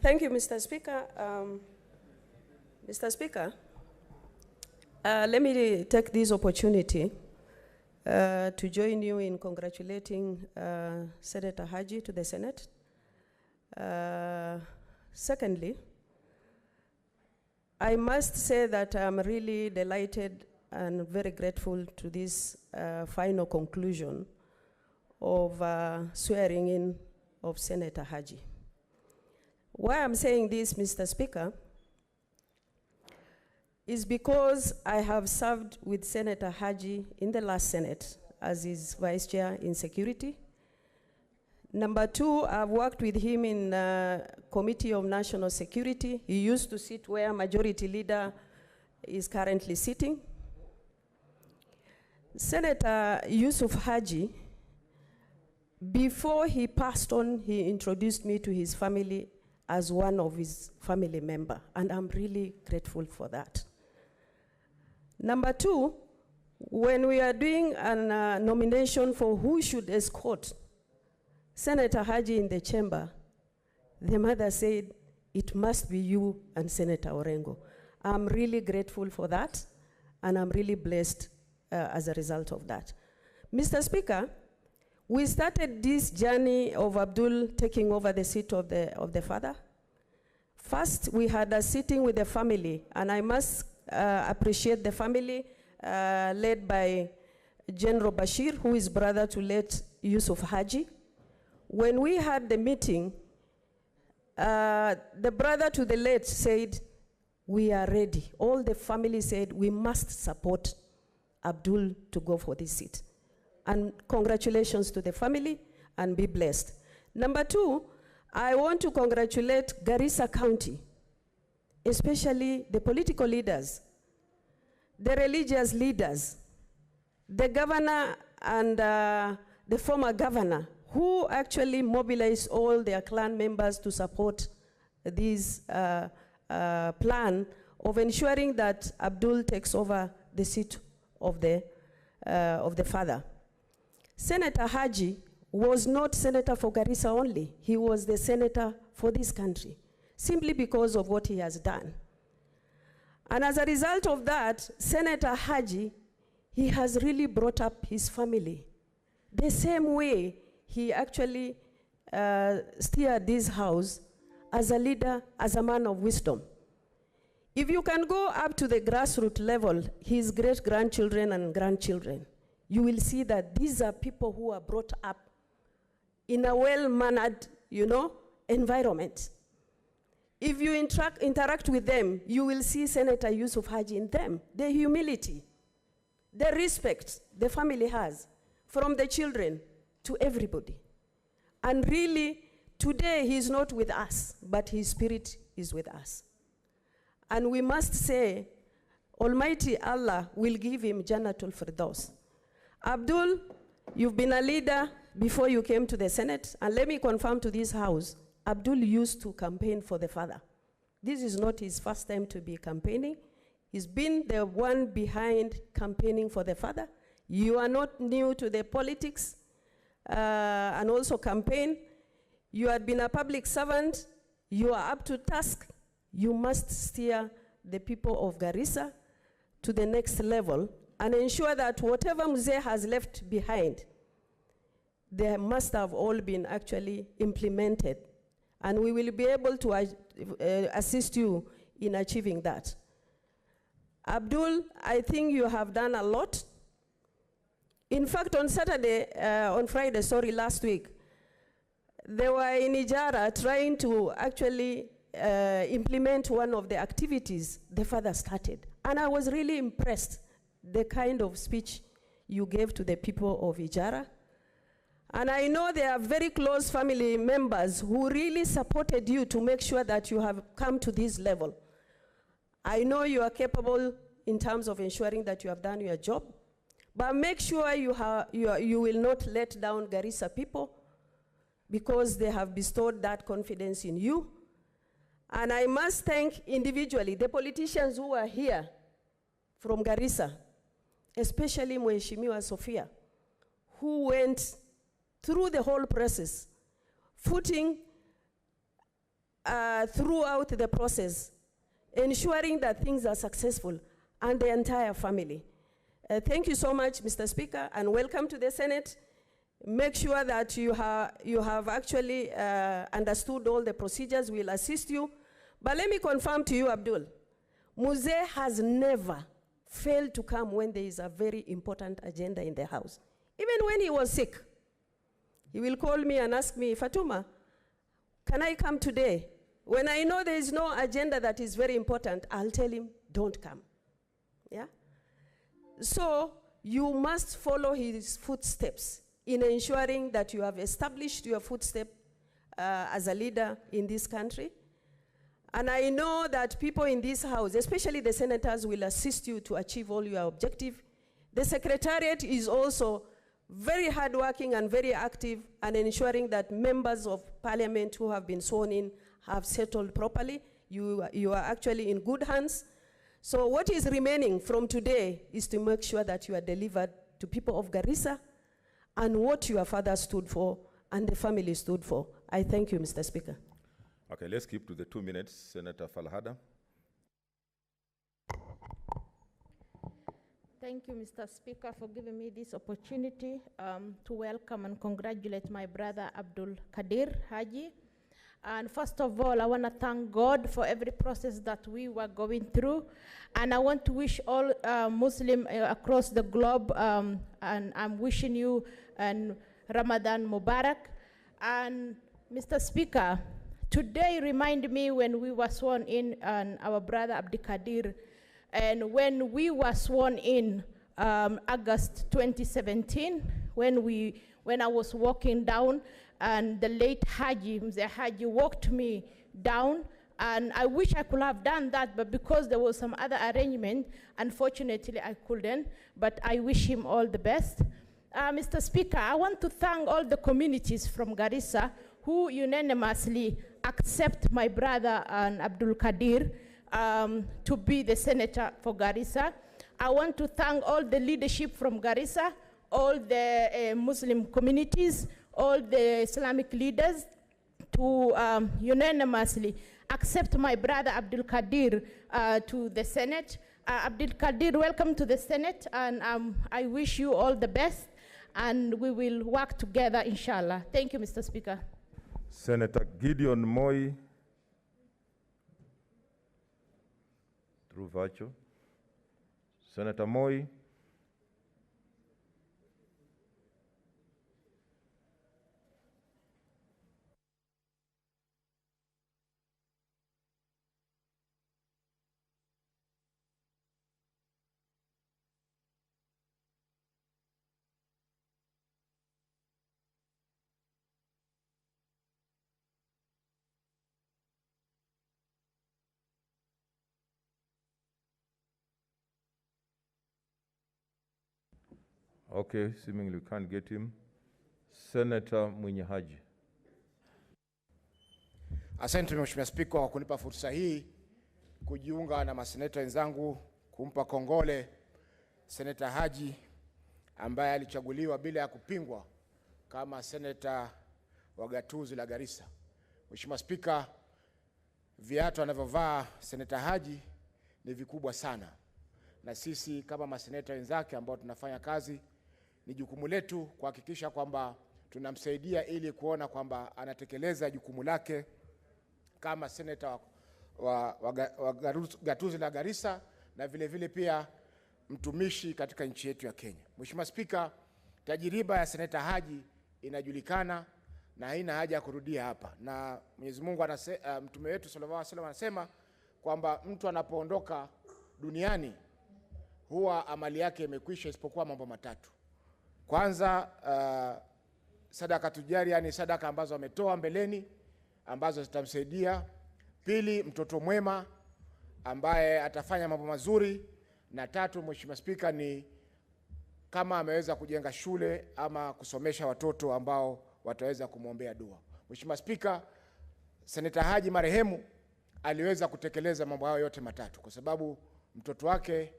Thank you, Mr. Speaker. Mr. Speaker, let me take this opportunity to join you in congratulating Senator Haji to the Senate. Secondly, I must say that I'm really delighted and very grateful to this final conclusion of swearing in of Senator Haji. Why I'm saying this, Mr. Speaker, is because I have served with Senator Haji in the last Senate as his vice chair in security. Number two, I've worked with him in Committee of National Security. He used to sit where Majority Leader is currently sitting. Senator Yusuf Haji, before he passed on, he introduced me to his family as one of his family member, and I'm really grateful for that. Number two, when we are doing a nomination for who should escort Senator Haji in the chamber, the mother said, it must be you and Senator Orengo. I'm really grateful for that, and I'm really blessed as a result of that. Mr. Speaker, we started this journey of Abdul taking over the seat of the father. First, we had a sitting with the family, and I must appreciate the family led by General Bashir, who is brother to late Yusuf Haji. When we had the meeting, the brother to the late said, we are ready. All the family said, we must support Abdul to go for this seat. And congratulations to the family, and be blessed. Number two, I want to congratulate Garissa County, especially the political leaders, the religious leaders, the governor and the former governor, who actually mobilized all their clan members to support this plan of ensuring that Abdul takes over the seat of the father. Senator Haji was not senator for Garissa only. He was the senator for this country, simply because of what he has done. And as a result of that, Senator Haji, he has really brought up his family the same way he actually steered this house as a leader, as a man of wisdom. If you can go up to the grassroots level, his great-grandchildren and grandchildren, you will see that these are people who are brought up in a well-mannered, environment. If you interact with them, you will see Senator Yusuf Haji in them. The humility, the respect the family has, from the children to everybody. And really, today he's not with us, but his spirit is with us. And we must say, Almighty Allah will give him Jannatul Firdaus. Abdul, you've been a leader before you came to the Senate, and let me confirm to this house, Abdul used to campaign for the father. This is not his first time to be campaigning. He's been the one behind campaigning for the father. You are not new to the politics and also campaign. You had been a public servant. You are up to task. You must steer the people of Garissa to the next level and ensure that whatever Mzee has left behind, they must have all been actually implemented. And we will be able to assist you in achieving that. Abdul, I think you have done a lot. In fact, on Friday, last week, they were in Ijara trying to actually implement one of the activities the father started. And I was really impressed the kind of speech you gave to the people of Ijara. And I know there are very close family members who really supported you to make sure that you have come to this level. I know you are capable in terms of ensuring that you have done your job, but make sure you will not let down Garissa people because they have bestowed that confidence in you. And I must thank individually the politicians who are here from Garissa, especially Mheshimiwa Sophia, who went through the whole process, footing throughout the process, ensuring that things are successful, and the entire family. Thank you so much, Mr. Speaker, and welcome to the Senate. Make sure that you have actually understood all the procedures. We'll assist you. But let me confirm to you, Abdul, Mzee has never failed to come when there is a very important agenda in the House. Even when he was sick, he will call me and ask me, Fatuma, can I come today? When I know there is no agenda that is very important, I'll tell him, don't come. Yeah? So you must follow his footsteps in ensuring that you have established your footstep as a leader in this country. And I know that people in this house, especially the senators, will assist you to achieve all your objectives. The Secretariat is also very hardworking and very active and ensuring that members of parliament who have been sworn in have settled properly. You are actually in good hands. So what is remaining from today is to make sure that you are delivered to people of Garissa and what your father stood for and the family stood for. I thank you, Mr. Speaker. Okay, let's keep to the 2 minutes. Senator Falhada. Thank you, Mr. Speaker, for giving me this opportunity to welcome and congratulate my brother Abdul Kadir Haji. And first of all, I want to thank God for every process that we were going through. And I want to wish all Muslims across the globe, and I'm wishing you Ramadan Mubarak. And Mr. Speaker, today remind me when we were sworn in our brother Abdul Kadir. And when we were sworn in August 2017, when I was walking down, and the late Haji, Mzee Haji, walked me down, and I wish I could have done that, but because there was some other arrangement, unfortunately I couldn't, but I wish him all the best. Mr. Speaker, I want to thank all the communities from Garissa who unanimously accept my brother Abdul Kadir to be the senator for Garissa. I want to thank all the leadership from Garissa, all the Muslim communities, all the Islamic leaders to unanimously accept my brother Abdul Kadir to the Senate. Abdul Kadir, welcome to the Senate, and I wish you all the best, and we will work together, inshallah. Thank you, Mr. Speaker. Senator Gideon Moi, through virtue. Senator Moi. Okay, seemingly we can't get him. Senator Haji. Asante Mheshimiwa Spika kwa kunipa fursa hii kujiunga na maseneta wenzangu kumpa kongole Senator Haji ambaye alichaguliwa bila ya kupingwa kama seneta wa gatuzi la Garissa. Mheshimiwa Spika, viatu anavyovaa Senator Haji ni vikubwa sana, na sisi kama maseneta wenzake ambao tunafanya kazi, ni jukumu letu kuhakikisha kwamba tunamsaidia ili kuona kwamba anatekeleza jukumu lake kama seneta wa gatuzi la Garissa, na vile vile pia mtumishi katika nchi yetu ya Kenya. Mheshimiwa Spika, tajiriba ya Senator Haji inajulikana na haina haja ya kurudia hapa, na Mwenyezi Mungu mtume wetu sallallahu alaihi wasallam anasema kwamba mtu anapoondoka duniani huwa amali yake imekwisha isipokuwa mambo matatu. Kwanza, sadaka tujari, yani sadaka ambazo ametoa mbeleni ambazo zitamsaidia. Pili, mtoto mwema ambaye atafanya mambo mazuri, na tatu, Mheshimiwa Spika, ni kama ameweza kujenga shule ama kusomesha watoto ambao wataweza kumwombea dua. Mheshimiwa Spika, Senator Haji marehemu aliweza kutekeleza mambo hayo yote matatu, kwa sababu mtoto wake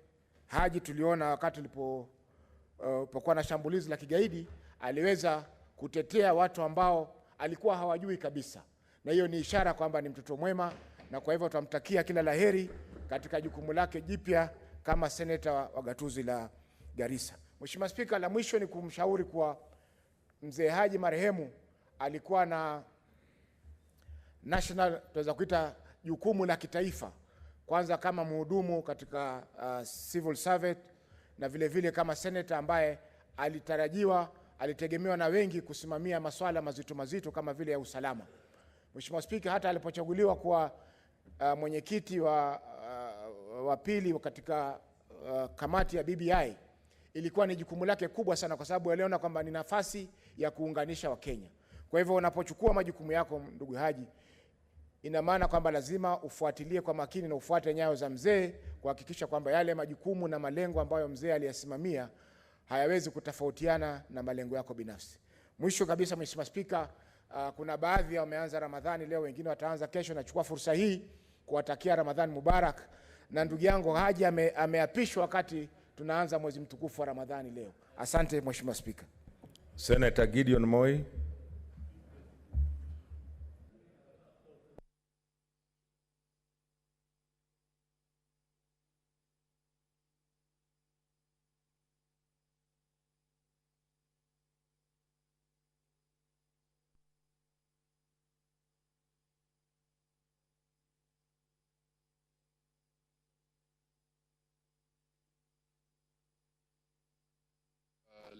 Haji tuliona wakati alipokuwa na shambulizi la kigaidi aliweza kutetea watu ambao alikuwa hawajui kabisa, na hiyo ni ishara kwamba ni mtoto mwema, na kwa hivyo tutamtakia kila laheri katika jukumu lake jipya kama seneta wa gatuzi la Garissa. Mheshimiwa Spika, la mwisho ni kumshauri kwa mzee Haji marehemu alikuwa na national, tunaweza kuita jukumu la kitaifa, kwanza kama mhudumu katika civil servant, na vile vile kama senator ambaye alitegemewa na wengi kusimamia masuala mazito kama vile ya usalama. Mheshimiwa Spika, hata alipochaguliwa kuwa mwenyekiti wa pili katika kamati ya BBI, ilikuwa ni jukumu lake kubwa sana, kwa sababu aliona kwamba ni nafasi ya kuunganisha Wakenya. Kwa hivyo unapochukua majukumu yako, ndugu Haji, ina maana kwamba lazima ufuatilie kwa makini na ufuate nyayo za mzee, kuhakikisha kwamba yale majukumu na malengo ambayo mzee aliyasimamia hayawezi kutofautiana na malengo yako binafsi. Mwisho kabisa, Mheshimiwa Spika, kuna baadhi wameanza Ramadhani leo, wengine wataanza kesho. Nachukua fursa hii kuwatakia Ramadhani Mubarak, na ndugu yangu Haji ameapishwa wakati tunaanza mwezi mtukufu wa Ramadhani leo. Asante Mheshimiwa Spika. Senator Gideon Moi.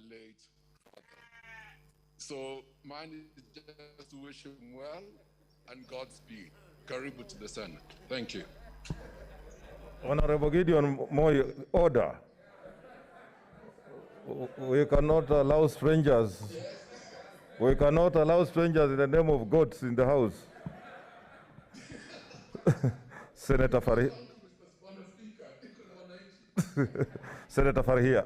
Late father. So mine is just to wish him well and Godspeed. Karibu to the Senate. Thank you. Honorable Gideon Moi, order. We cannot allow strangers. We cannot allow strangers in the name of God in the house. Senator Farhi. Senator Farhia.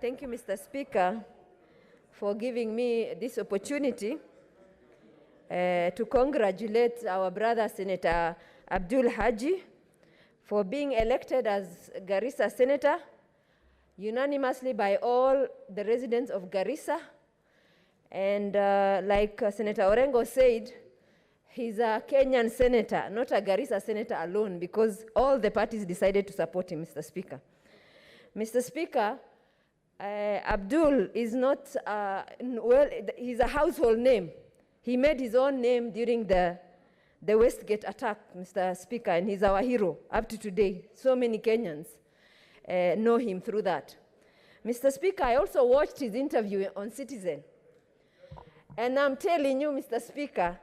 Thank you, Mr. Speaker, for giving me this opportunity to congratulate our brother Senator Abdul Haji for being elected as Garissa Senator unanimously by all the residents of Garissa. And like Senator Orengo said, he's a Kenyan senator, not a Garissa senator alone, because all the parties decided to support him, Mr. Speaker. Mr. Speaker, Abdul is not, well, he's a household name. He made his own name during the Westgate attack, Mr. Speaker, and he's our hero up to today. So many Kenyans know him through that. Mr. Speaker, I also watched his interview on Citizen. And I'm telling you, Mr. Speaker,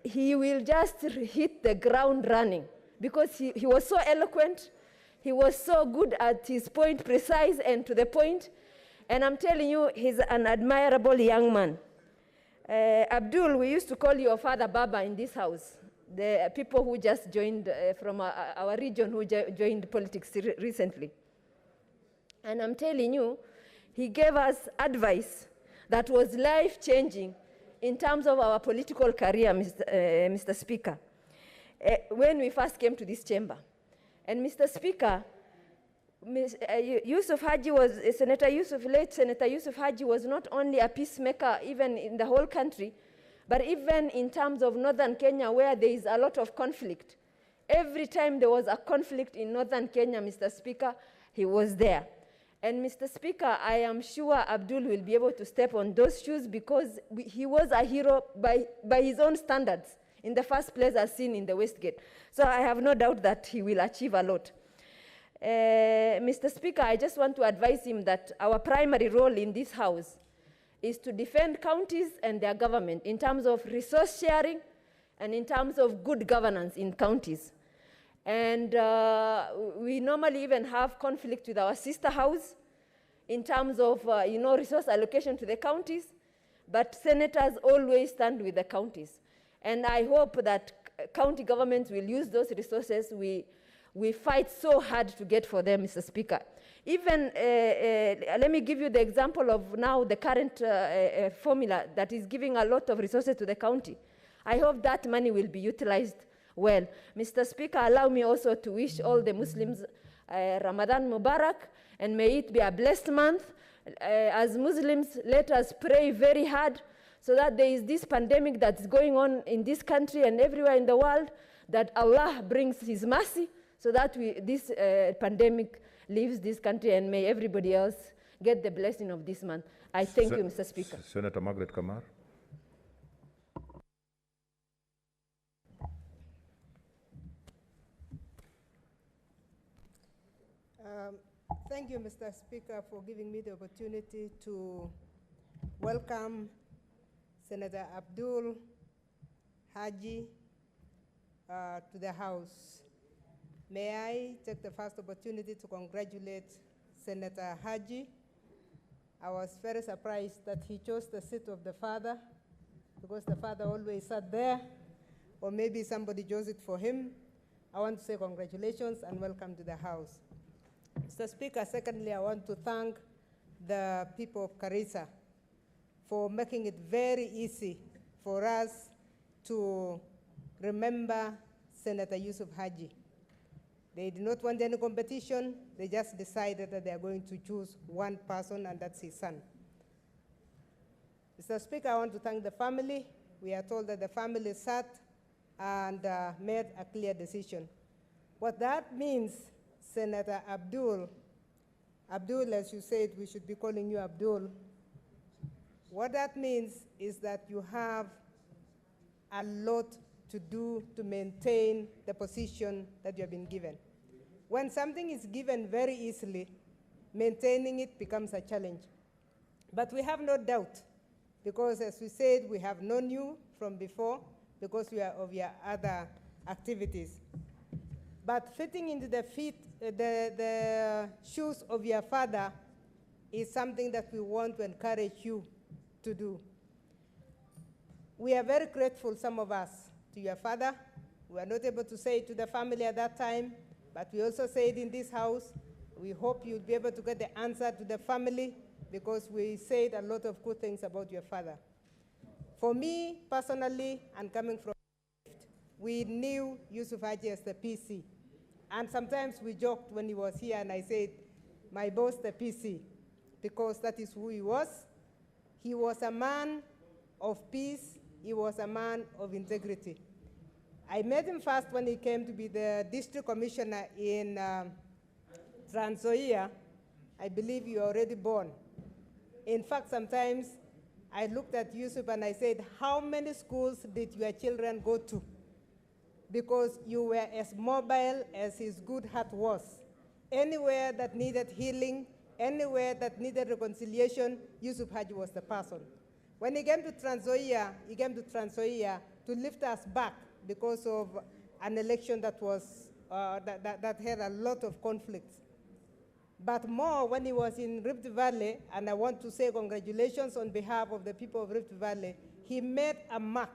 he will just hit the ground running, because he was so eloquent. He was so good at his point, precise and to the point. And I'm telling you, he's an admirable young man. Abdul, we used to call your father Baba in this house. The people who just joined from our region who joined politics recently. And I'm telling you, he gave us advice that was life-changing in terms of our political career, Mr. Speaker. when we first came to this chamber. And Mr. Speaker, Yusuf Haji was, late Senator Yusuf Haji was not only a peacemaker even in the whole country, but even in terms of northern Kenya where there is a lot of conflict. Every time there was a conflict in northern Kenya, Mr. Speaker, he was there. And Mr. Speaker, I am sure Abdul will be able to step on those shoes because he was a hero by his own standards in the first place as seen in the Westgate. So I have no doubt that he will achieve a lot. Mr. Speaker, I just want to advise him that our primary role in this House is to defend counties and their government in terms of resource sharing and in terms of good governance in counties. And we normally even have conflict with our sister house in terms of, resource allocation to the counties, but senators always stand with the counties. And I hope that county governments will use those resources we fight so hard to get for them, Mr. Speaker. Even, let me give you the example of now the current formula that is giving a lot of resources to the county. I hope that money will be utilized well. Mr. Speaker, allow me also to wish all the Muslims Ramadan Mubarak, and may it be a blessed month. As Muslims, let us pray very hard so that there is this pandemic that's going on in this country and everywhere in the world, that Allah brings His mercy so that this pandemic leaves this country, and may everybody else get the blessing of this month. I thank you, Mr. Speaker. Senator Margaret Kamar. Thank you, Mr. Speaker, for giving me the opportunity to welcome Senator Abdul Haji to the House. May I take the first opportunity to congratulate Senator Haji. I was very surprised that he chose the seat of the father, because the father always sat there, or maybe somebody chose it for him. I want to say congratulations and welcome to the House. Mr. Speaker, secondly, I want to thank the people of Garissa for making it very easy for us to remember Senator Yusuf Haji. They did not want any competition. They just decided that they are going to choose one person, and that's his son. Mr. Speaker, I want to thank the family. We are told that the family sat and made a clear decision. What that means, Senator Abdul, as you said, we should be calling you Abdul. What that means is that you have a lot to do to maintain the position that you have been given. When something is given very easily, maintaining it becomes a challenge. But we have no doubt, because as we said, we have known you from before because we are of your other activities. But fitting into the shoes of your father is something that we want to encourage you to do. We are very grateful, some of us, to your father. We were not able to say it to the family at that time, but we also say it in this House. We hope you'll be able to get the answer to the family, because we said a lot of good things about your father. For me, personally, and coming from we knew Yusuf Haji as the PC. And sometimes we joked when he was here, and I said, my boss, the PC, because that is who he was. He was a man of peace. He was a man of integrity. I met him first when he came to be the district commissioner in Trans Nzoia. I believe you were already born. In fact, sometimes I looked at Yusuf and I said, how many schools did your children go to? Because you were as mobile as his good heart was. Anywhere that needed healing, anywhere that needed reconciliation, Yusuf Haji was the person. When he came to Trans Nzoia, he came to Trans Nzoia to lift us back because of an election that was that had a lot of conflicts. But more when he was in Rift Valley, and I want to say congratulations on behalf of the people of Rift Valley, he made a mark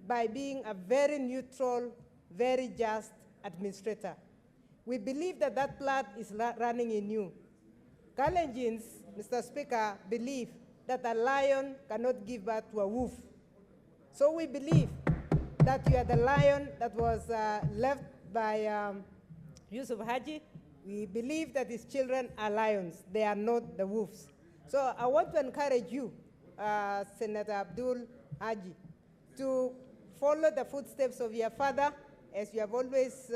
by being a very neutral, very just administrator. We believe that that blood is running in you. Kalenjins, Mr. Speaker, believe that a lion cannot give birth to a wolf. So we believe that you are the lion that was left by Yusuf Haji. We believe that his children are lions. They are not the wolves. So I want to encourage you, Senator Abdul Haji, to follow the footsteps of your father, as you have always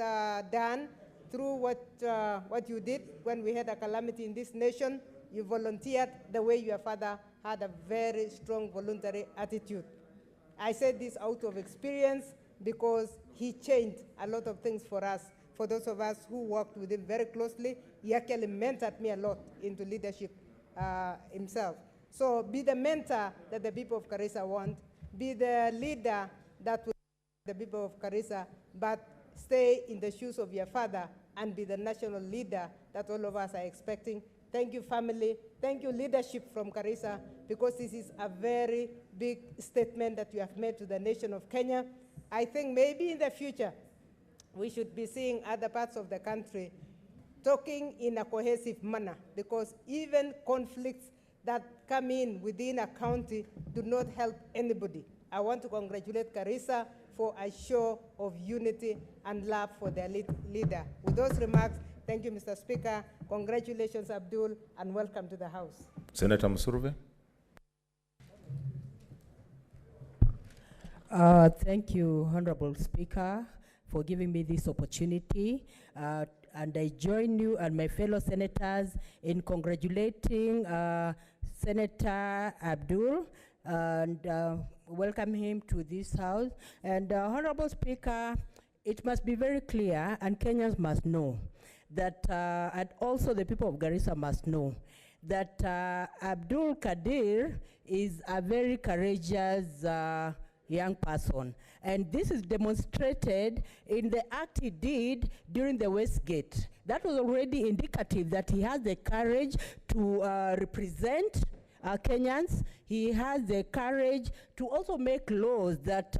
done through what you did when we had a calamity in this nation. You volunteered the way your father had a very strong voluntary attitude. I said this out of experience because he changed a lot of things for us. For those of us who worked with him very closely, he actually mentored me a lot into leadership himself. So be the mentor that the people of Garissa want, be the leader that will the people of Garissa, but stay in the shoes of your father and be the national leader that all of us are expecting. Thank you, family. Thank you, leadership from Garissa, because this is a very big statement that you have made to the nation of Kenya. I think maybe in the future, we should be seeing other parts of the country talking in a cohesive manner, because even conflicts that come in within a county do not help anybody. I want to congratulate Garissa for a show of unity and love for their leader. With those remarks, thank you, Mr. Speaker. Congratulations, Abdul, and welcome to the House. Senator Musurve. Thank you, Honorable Speaker, for giving me this opportunity. And I join you and my fellow senators in congratulating Senator Abdul and welcome him to this House. And Honorable Speaker, it must be very clear, and Kenyans must know, that, and also the people of Garissa must know, that Abdul Kadir is a very courageous young person. And this is demonstrated in the act he did during the Westgate. That was already indicative that he has the courage to represent Kenyans. He has the courage to also make laws that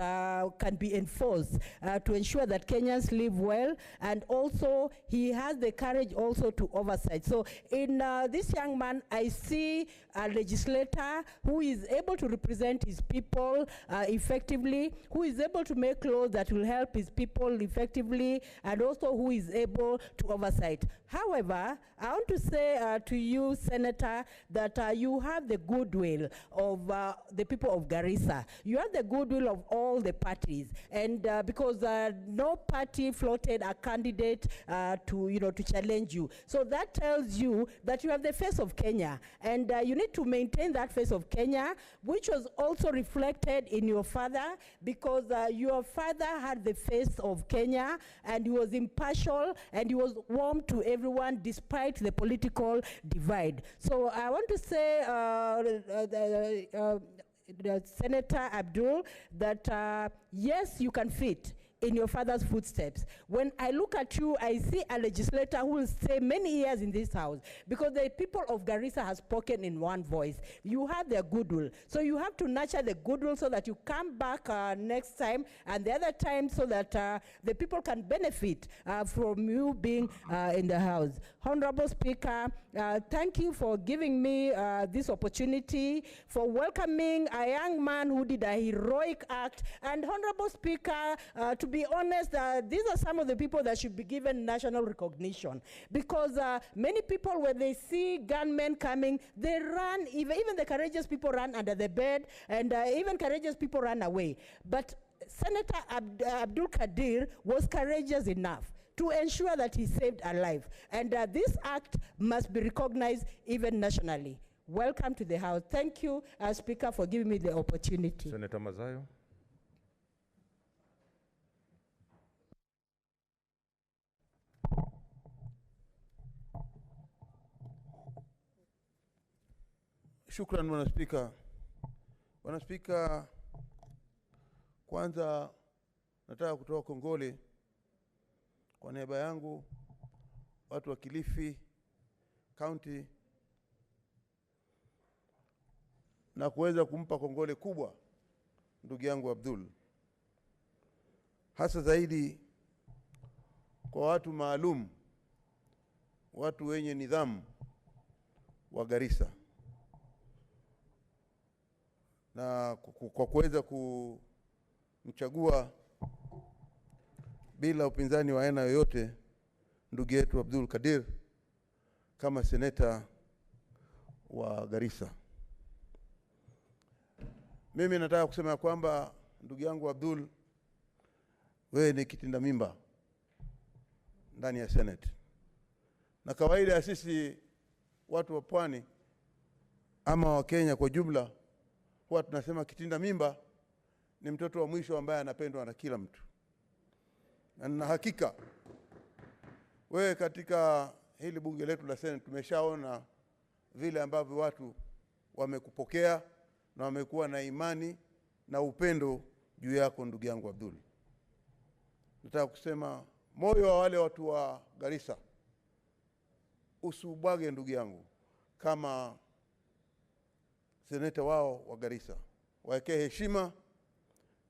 can be enforced to ensure that Kenyans live well, and also he has the courage also to oversight. So in this young man, I see a legislator who is able to represent his people effectively, who is able to make laws that will help his people effectively, and also who is able to oversight. However, I want to say to you, Senator, that you have the goodwill of the people of Garissa. You have the goodwill of all the parties, and because no party floated a candidate to challenge you. So that tells you that you have the face of Kenya, and you need to maintain that face of Kenya, which was also reflected in your father, because your father had the face of Kenya, and he was impartial, and he was warm to everyone despite the political divide. So I want to say, Senator Abdul, that yes, you can fit in your father's footsteps. When I look at you, I see a legislator who will stay many years in this House, because the people of Garissa have spoken in one voice. You have their goodwill. So you have to nurture the goodwill so that you come back next time and the other time, so that the people can benefit from you being in the House. Honorable Speaker, thank you for giving me this opportunity, for welcoming a young man who did a heroic act. And Honorable Speaker, to be honest, these are some of the people that should be given national recognition, because many people, when they see gunmen coming, they run. Even the courageous people run under the bed, and even courageous people run away. But Senator Abdul Kadir was courageous enough to ensure that he saved a life. And this act must be recognized even nationally. Welcome to the House. Thank you, Speaker, for giving me the opportunity. Senator Mazayo. Shukran, Bwana Spika. Bwana Spika, kwanza nataka kutoa kongole kwa niaba yangu watu wa Kilifi County na kuweza kumpa kongole kubwa ndugu yangu Abdul, hasa zaidi kwa watu maalum, watu wenye nidhamu wa Garissa, na kwa kuweza kumchagua bila upinzani wa aina yoyote ndugu yetu Abdul Kadir kama seneta wa Garissa. Mimi nataka kusema kwamba ndugu yangu Abdul, wewe ni kitinda mimba ndani ya Senate. Na kawaida ya sisi watu wa pwani ama wa Kenya kwa jumla huwa tunasema kitinda mimba ni mtoto wa mwisho ambaye anapendwa na kila mtu. Na hakika wewe katika hili bunge letu la Senate tumeshaona vile ambavyo watu wamekupokea na wamekuwa na imani na upendo juu yako ndugu yangu Abdul. Nataka kusema moyo wa wale watu wa Garissa usubwage ndugu yangu kama seneta wao wa Garissa. Waekee heshima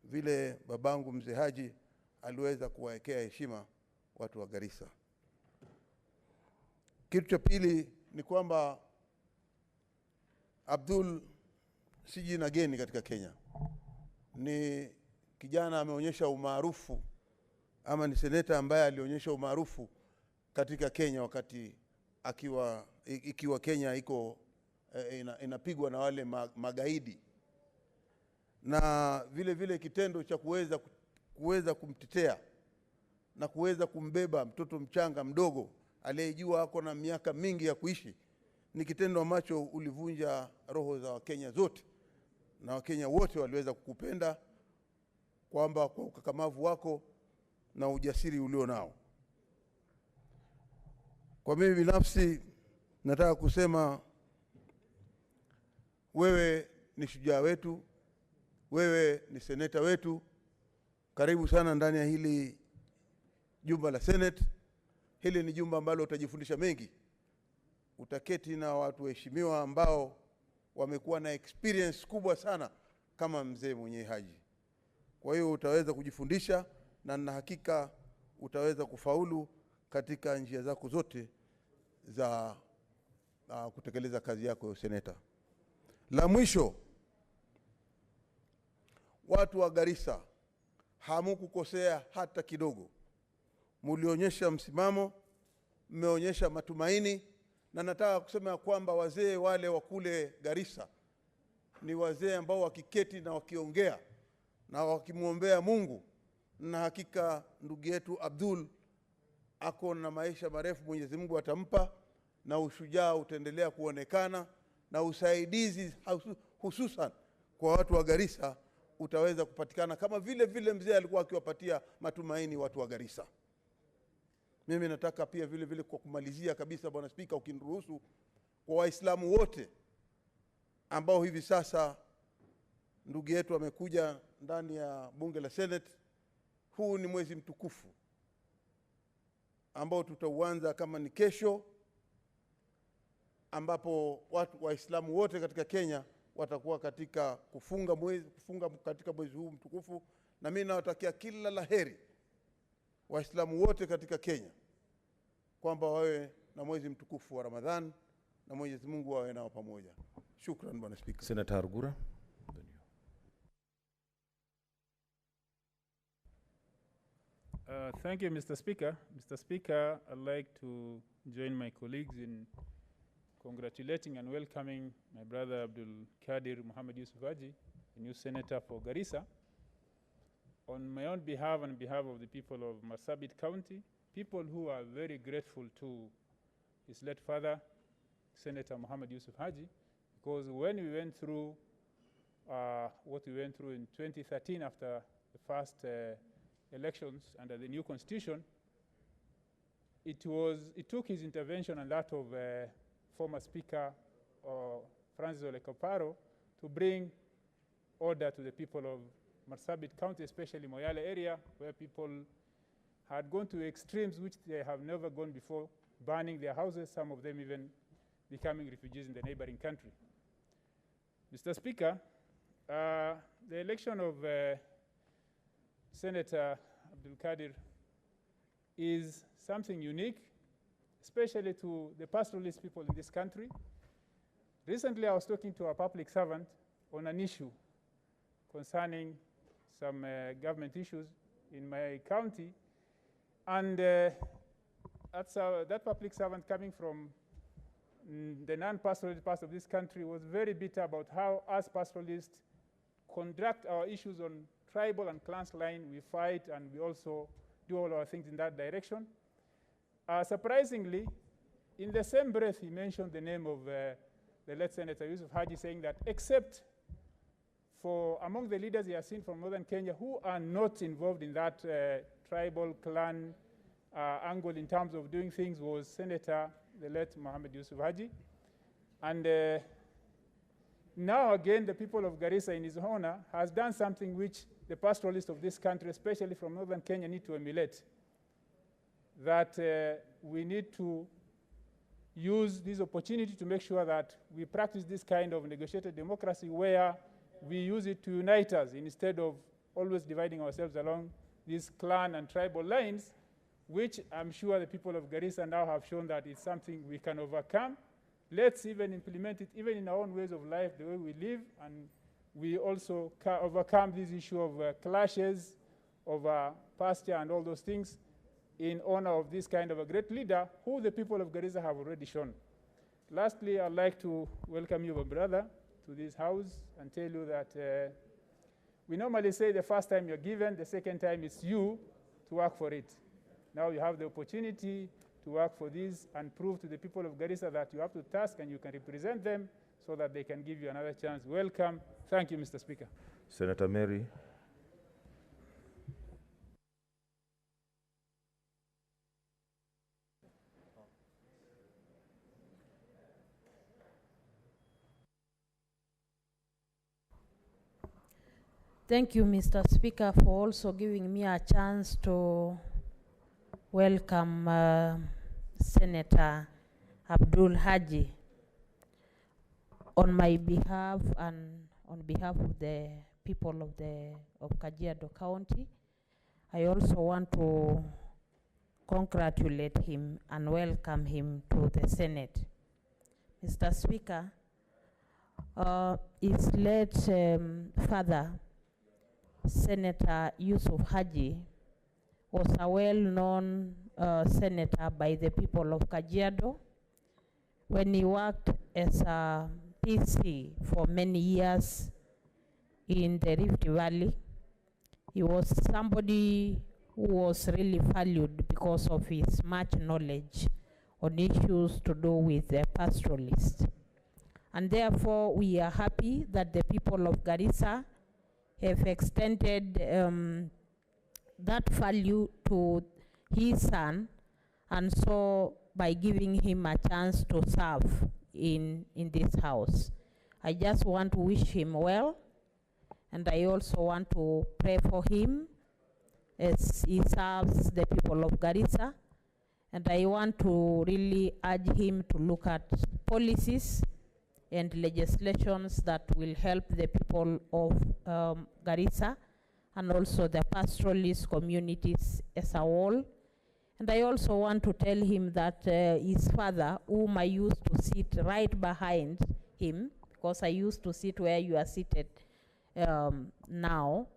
vile babangu mzee Haji aliweza kuwaekea heshima watu wa Garissa. Kitu cha pili ni kwamba Abdul si jina geni katika Kenya. Ni kijana ameonyesha umaarufu, ama ni seneta ambaye alionyesha umaarufu katika Kenya wakati ikiwa Kenya iko inapigwa na wale magaidi. Na vile vile kitendo cha kuweza kumtetea na kuweza kumbeba mtoto mchanga mdogo aliyejua ako na miaka mingi ya kuishi ni kitendo ambacho ulivunja roho za Wakenya zote, na Wakenya wote waliweza kukupenda kwamba kwa ukakamavu wako na ujasiri ulio nao. Kwa mimi binafsi nataka kusema wewe ni shujaa wetu, wewe ni seneta wetu. Karibu sana ndani ya hili jumba la Senate. Hili ni jumba ambalo utajifundisha mengi. Utaketi na watu heshimiwa ambao wamekuwa na experience kubwa sana kama mzee mwenye Haji. Kwa hiyo utaweza kujifundisha na na hakika utaweza kufaulu katika njia zako zote za kutekeleza kazi yako ya seneta. La mwisho, watu wa Garissa hamukukosea hata kidogo. Mulionyesha msimamo, mmeonyesha matumaini, na nataka kusema kwamba wazee wale wa kule Garissa ni wazee ambao wakiketi na wakiongea na wakimuombea Mungu, na hakika ndugu yetu Abdul ako na maisha marefu Mwenyezi Mungu atampa, na ushujaa utaendelea kuonekana, na usaidizi hususan kwa watu wa Garissa utaweza kupatikana kama vile mzee alikuwa akiwapatia matumaini watu wa Garissa. Mimi nataka pia vile kwa kumalizia kabisa, Bwana Spika, ukiniruhusu, kwa Waislamu wote ambao hivi sasa ndugu yetu amekuja ndani ya bunge la Senate, huu ni mwezi mtukufu ambao tutauanza kama ni kesho, ambapo watu Waislamu wote katika Kenya watakuwa katika kufunga katika mwezi huu mtukufu. Na mimi nawatakia kila laheri Waislamu wote katika Kenya kwamba wawe na mwezi mtukufu wa Ramadhan na Mwenyezi Mungu awe nao pamoja. Shukran Bwana Speaker. Senator Argura. Thank you, Mr. Speaker. Mr. Speaker, I'd like to join my colleagues in congratulating and welcoming my brother Abdul Kadir Mohammed Yusuf Haji, the new senator for Garissa. On my own behalf and on behalf of the people of Marsabit County, people who are very grateful to his late father, Senator Mohammed Yusuf Haji, because when we went through what we went through in 2013 after the first elections under the new constitution, it took his intervention and that of former Speaker Francis Ole Kaparo to bring order to the people of Marsabit County, especially Moyale area, where people had gone to extremes which they have never gone before, burning their houses, some of them even becoming refugees in the neighboring country. Mr. Speaker, the election of Senator Abdul Kadir is something unique, especially to the pastoralist people in this country. Recently, I was talking to a public servant on an issue concerning some government issues in my county, And that public servant coming from the non-pastoralist part of this country was very bitter about how us pastoralists conduct our issues on tribal and clans line. We fight and we also do all our things in that direction. Surprisingly, in the same breath, he mentioned the name of the late Senator Yusuf Haji, saying that except for among the leaders he has seen from northern Kenya who are not involved in that tribal clan angle in terms of doing things, was Senator, the late Mohammed Yusuf Haji. And now again, the people of Garissa in his honor has done something which the pastoralists of this country, especially from northern Kenya, need to emulate. That we need to use this opportunity to make sure that we practice this kind of negotiated democracy where we use it to unite us instead of always dividing ourselves along these clan and tribal lines, which I'm sure the people of Garissa now have shown that it's something we can overcome. Let's even implement it even in our own ways of life, the way we live, and we also overcome this issue of clashes over pasture and all those things in honor of this kind of a great leader who the people of Garissa have already shown. Lastly, I'd like to welcome you, my brother, to this house and tell you that we normally say the first time you're given, the second time it's you to work for it. Now you have the opportunity to work for this and prove to the people of Garissa that you have to task and you can represent them so that they can give you another chance. Welcome. Thank you, Mr. Speaker. Senator Mary. Thank you, Mr. Speaker, for also giving me a chance to welcome Senator Abdul Haji. On my behalf and on behalf of the people of Kajiado County, I also want to congratulate him and welcome him to the Senate. Mr. Speaker, his late father, Senator Yusuf Haji, was a well-known senator by the people of Kajiado. When he worked as a PC for many years in the Rift Valley, he was somebody who was really valued because of his much knowledge on issues to do with the pastoralists. And therefore, we are happy that the people of Garissa have extended that value to his son, and so by giving him a chance to serve in this house. I just want to wish him well, and I also want to pray for him as he serves the people of Garissa, and I want to really urge him to look at policies and legislations that will help the people of Garissa and also the pastoralist communities as a whole. And I also want to tell him that his father, whom I used to sit right behind him, because I used to sit where you are seated now,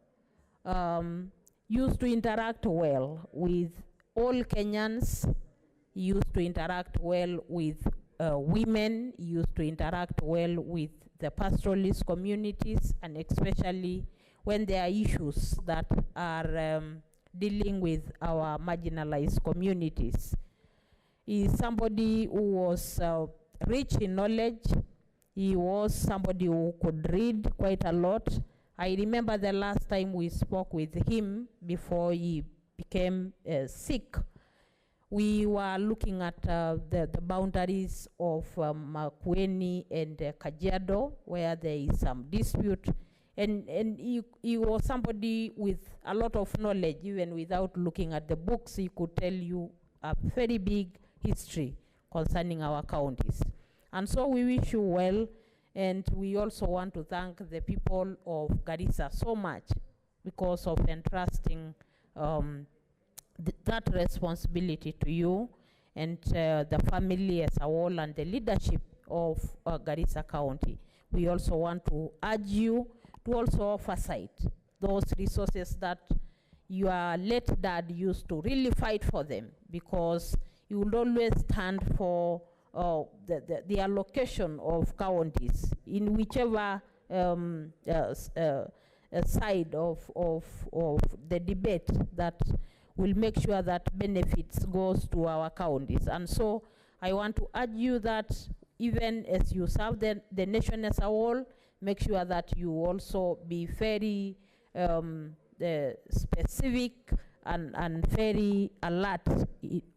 used to interact well with all Kenyans. He used to interact well with women, used to interact well with the pastoralist communities, and especially when there are issues that are dealing with our marginalized communities. He is somebody who was rich in knowledge. He was somebody who could read quite a lot. I remember the last time we spoke with him before he became sick. We were looking at the boundaries of Makueni and Kajiado, where there is some dispute. And he was somebody with a lot of knowledge. Even without looking at the books, he could tell you a very big history concerning our counties. And so we wish you well, and we also want to thank the people of Garissa so much because of entrusting that responsibility to you and the family as a whole and the leadership of Garissa County. We also want to urge you to also oversight those resources that your late dad used to really fight for them, because he would always stand for the allocation of counties in whichever side of the debate that will make sure that benefits goes to our counties. And so I want to urge you that even as you serve the nation as a whole, make sure that you also be very specific and very alert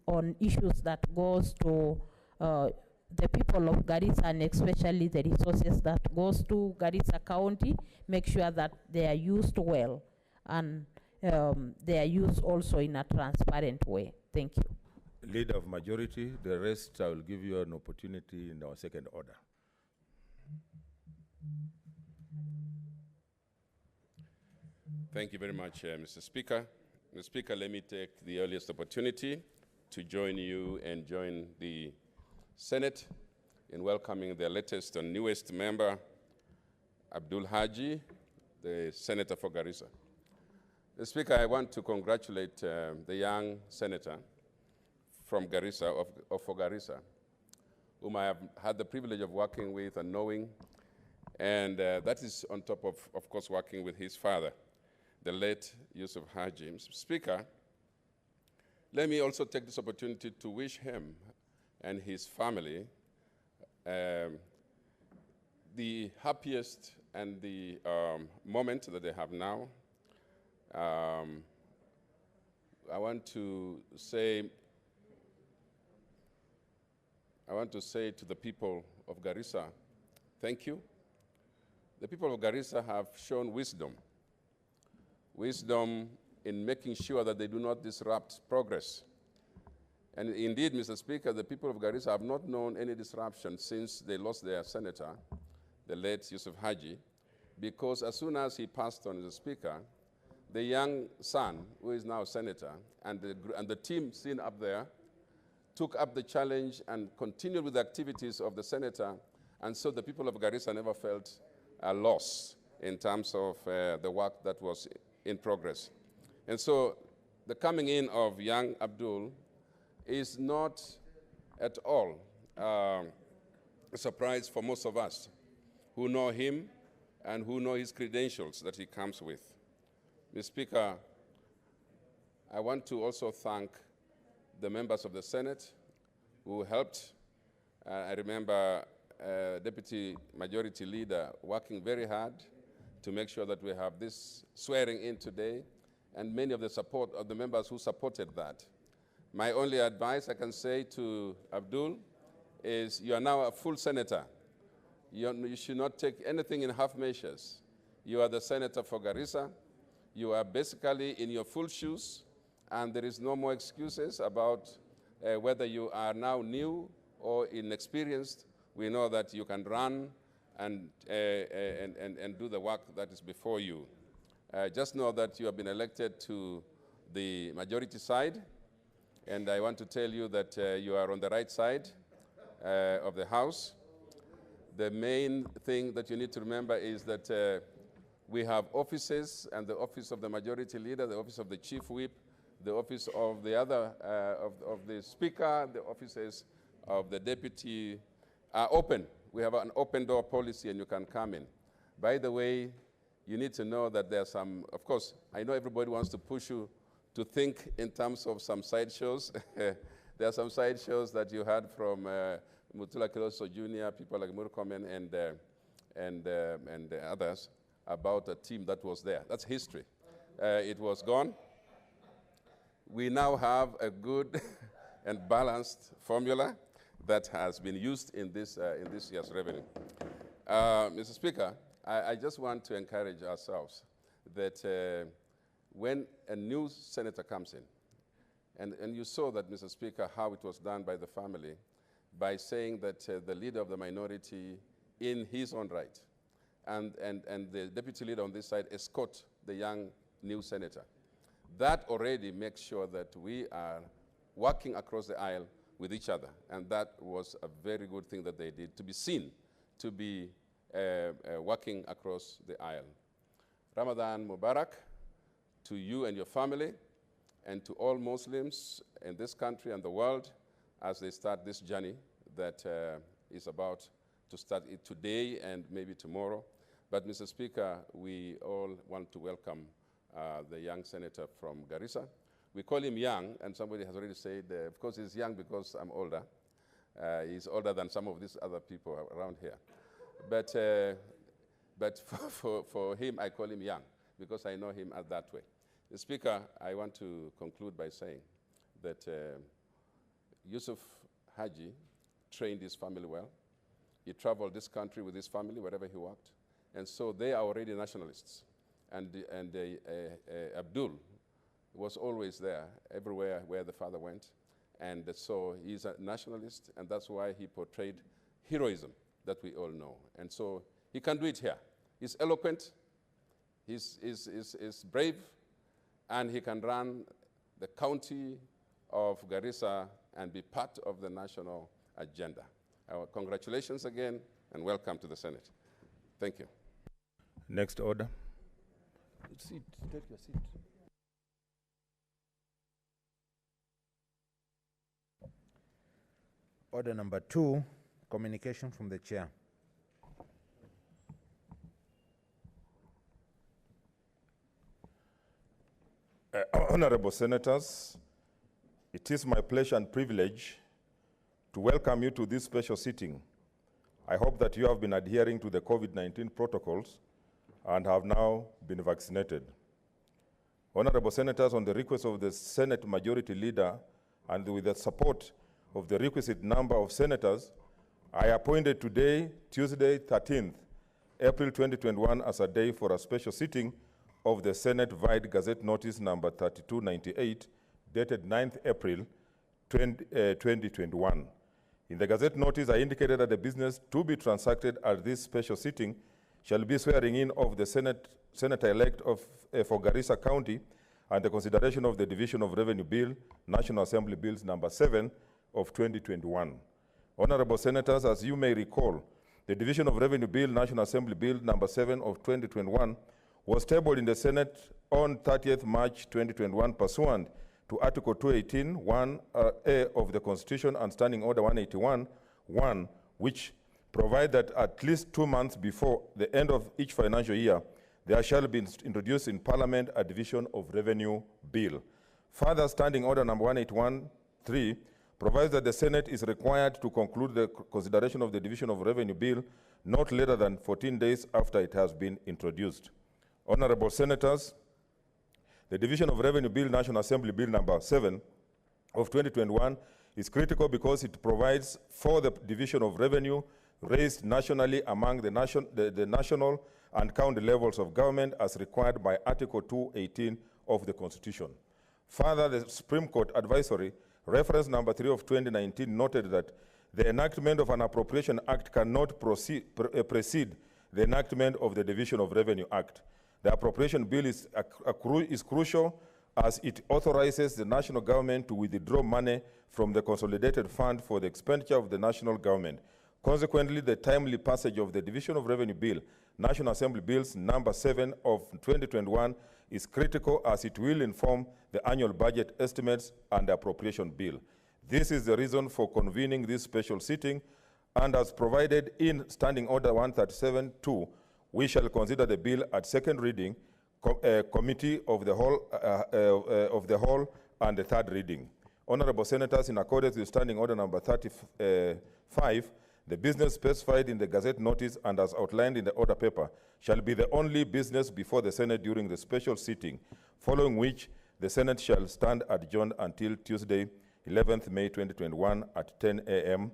on issues that goes to the people of Garissa, and especially the resources that goes to Garissa County. Make sure that they are used well, and they are used also in a transparent way. Thank you. Leader of majority, the rest I will give you an opportunity in our second order. Thank you very much, Mr. Speaker. Mr. Speaker, let me take the earliest opportunity to join you and join the Senate in welcoming the latest and newest member, Abdul Haji, the Senator for Garissa. Mr. Speaker, I want to congratulate the young senator from Garissa, for Garissa, whom I have had the privilege of working with and knowing, and that is on top of course, working with his father, the late Yusuf Haji. Mr. Speaker, let me also take this opportunity to wish him and his family the happiest and the moment that they have now. I want to say to the people of Garissa, thank you. The people of Garissa have shown wisdom in making sure that they do not disrupt progress. And indeed, Mr. Speaker, the people of Garissa have not known any disruption since they lost their senator, the late Yusuf Haji, because as soon as he passed on as a speaker, the young son, who is now senator, and the team seen up there, took up the challenge and continued with the activities of the senator, and so the people of Garissa never felt a loss in terms of the work that was in progress. And so the coming in of young Abdul is not at all a surprise for most of us who know him and who know his credentials that he comes with. Mr. Speaker, I want to also thank the members of the Senate who helped. I remember Deputy Majority Leader working very hard to make sure that we have this swearing in today, and many of the members who supported that. My only advice I can say to Abdul is you are now a full senator. You should not take anything in half measures. You are the senator for Garissa. You are basically in your full shoes, and there is no more excuses about whether you are now new or inexperienced. We know that you can run and do the work that is before you. Just know that you have been elected to the majority side, and I want to tell you that you are on the right side of the House. The main thing that you need to remember is that we have offices, and the office of the Majority Leader, the office of the Chief Whip, the office of the other, of the Speaker, the offices of the Deputy are open. We have an open door policy and you can come in. By the way, you need to know that there's some, of course, I know everybody wants to push you to think in terms of some side shows. There are some side shows that you had from Mutula Kiloso Jr., people like Murkomen and others about a team that was there. That's history. It was gone. We now have a good and balanced formula that has been used in this year's revenue. Mr. Speaker, I just want to encourage ourselves that when a new senator comes in, and you saw that, Mr. Speaker, how it was done by the family, by saying that the leader of the minority, in his own right, and the deputy leader on this side escort the young new senator. That already makes sure that we are working across the aisle with each other, and that was a very good thing that they did, to be seen, to be working across the aisle. Ramadan Mubarak to you and your family, and to all Muslims in this country and the world as they start this journey that is about to start it today and maybe tomorrow. But Mr. Speaker, we all want to welcome the young senator from Garissa. We call him young, and somebody has already said, of course he's young because I'm older. He's older than some of these other people around here. But for him, I call him young because I know him as that way. The Speaker, I want to conclude by saying that Yusuf Haji trained his family well. He traveled this country with his family wherever he worked. And so they are already nationalists. And Abdul was always there, everywhere where the father went. And so he's a nationalist, and that's why he portrayed heroism that we all know. And so he can do it here. He's eloquent, he's brave, and he can run the county of Garissa and be part of the national agenda. Congratulations again, and welcome to the Senate. Thank you. Next order. Sit, take your seat. Order number 2, communication from the chair. Honorable Senators, it is my pleasure and privilege to welcome you to this special sitting. I hope that you have been adhering to the COVID-19 protocols and have now been vaccinated. Honorable Senators, on the request of the Senate Majority Leader and with the support of the requisite number of senators, I appointed today, Tuesday, 13th April 2021, as a day for a special sitting of the Senate-wide Gazette Notice number 3298, dated 9th April 2021. In the Gazette Notice, I indicated that the business to be transacted at this special sitting shall be swearing in of the Senator-elect for Garissa County and the consideration of the Division of Revenue Bill, National Assembly Bills number 7 of 2021. Honorable Senators, as you may recall, the Division of Revenue Bill, National Assembly Bill number 7 of 2021 was tabled in the Senate on 30th March 2021 pursuant to Article 218, 1A of the Constitution and Standing Order 181, which provide that at least 2 months before the end of each financial year, there shall be introduced in Parliament a Division of Revenue Bill. Further, Standing Order number 181.3 provides that the Senate is required to conclude the consideration of the Division of Revenue Bill not later than 14 days after it has been introduced. Honorable Senators, the Division of Revenue Bill, National Assembly Bill number 7 of 2021 is critical because it provides for the division of revenue raised nationally among the national and county levels of government as required by Article 218 of the Constitution. Further, the Supreme Court advisory reference number 3 of 2019 noted that the enactment of an Appropriation Act cannot precede the enactment of the Division of Revenue Act. The Appropriation Bill is crucial as it authorizes the national government to withdraw money from the consolidated fund for the expenditure of the national government. Consequently, the timely passage of the Division of Revenue Bill, National Assembly Bills number 7 of 2021 is critical as it will inform the annual budget estimates and the appropriation bill. This is the reason for convening this special sitting, and as provided in Standing Order 137.2, we shall consider the bill at second reading, committee of the whole, and the third reading. Honorable Senators, in accordance with Standing Order number 35, the business specified in the Gazette Notice and as outlined in the order paper shall be the only business before the Senate during the special sitting, following which the Senate shall stand adjourned until Tuesday, 11th May 2021 at 10 a.m.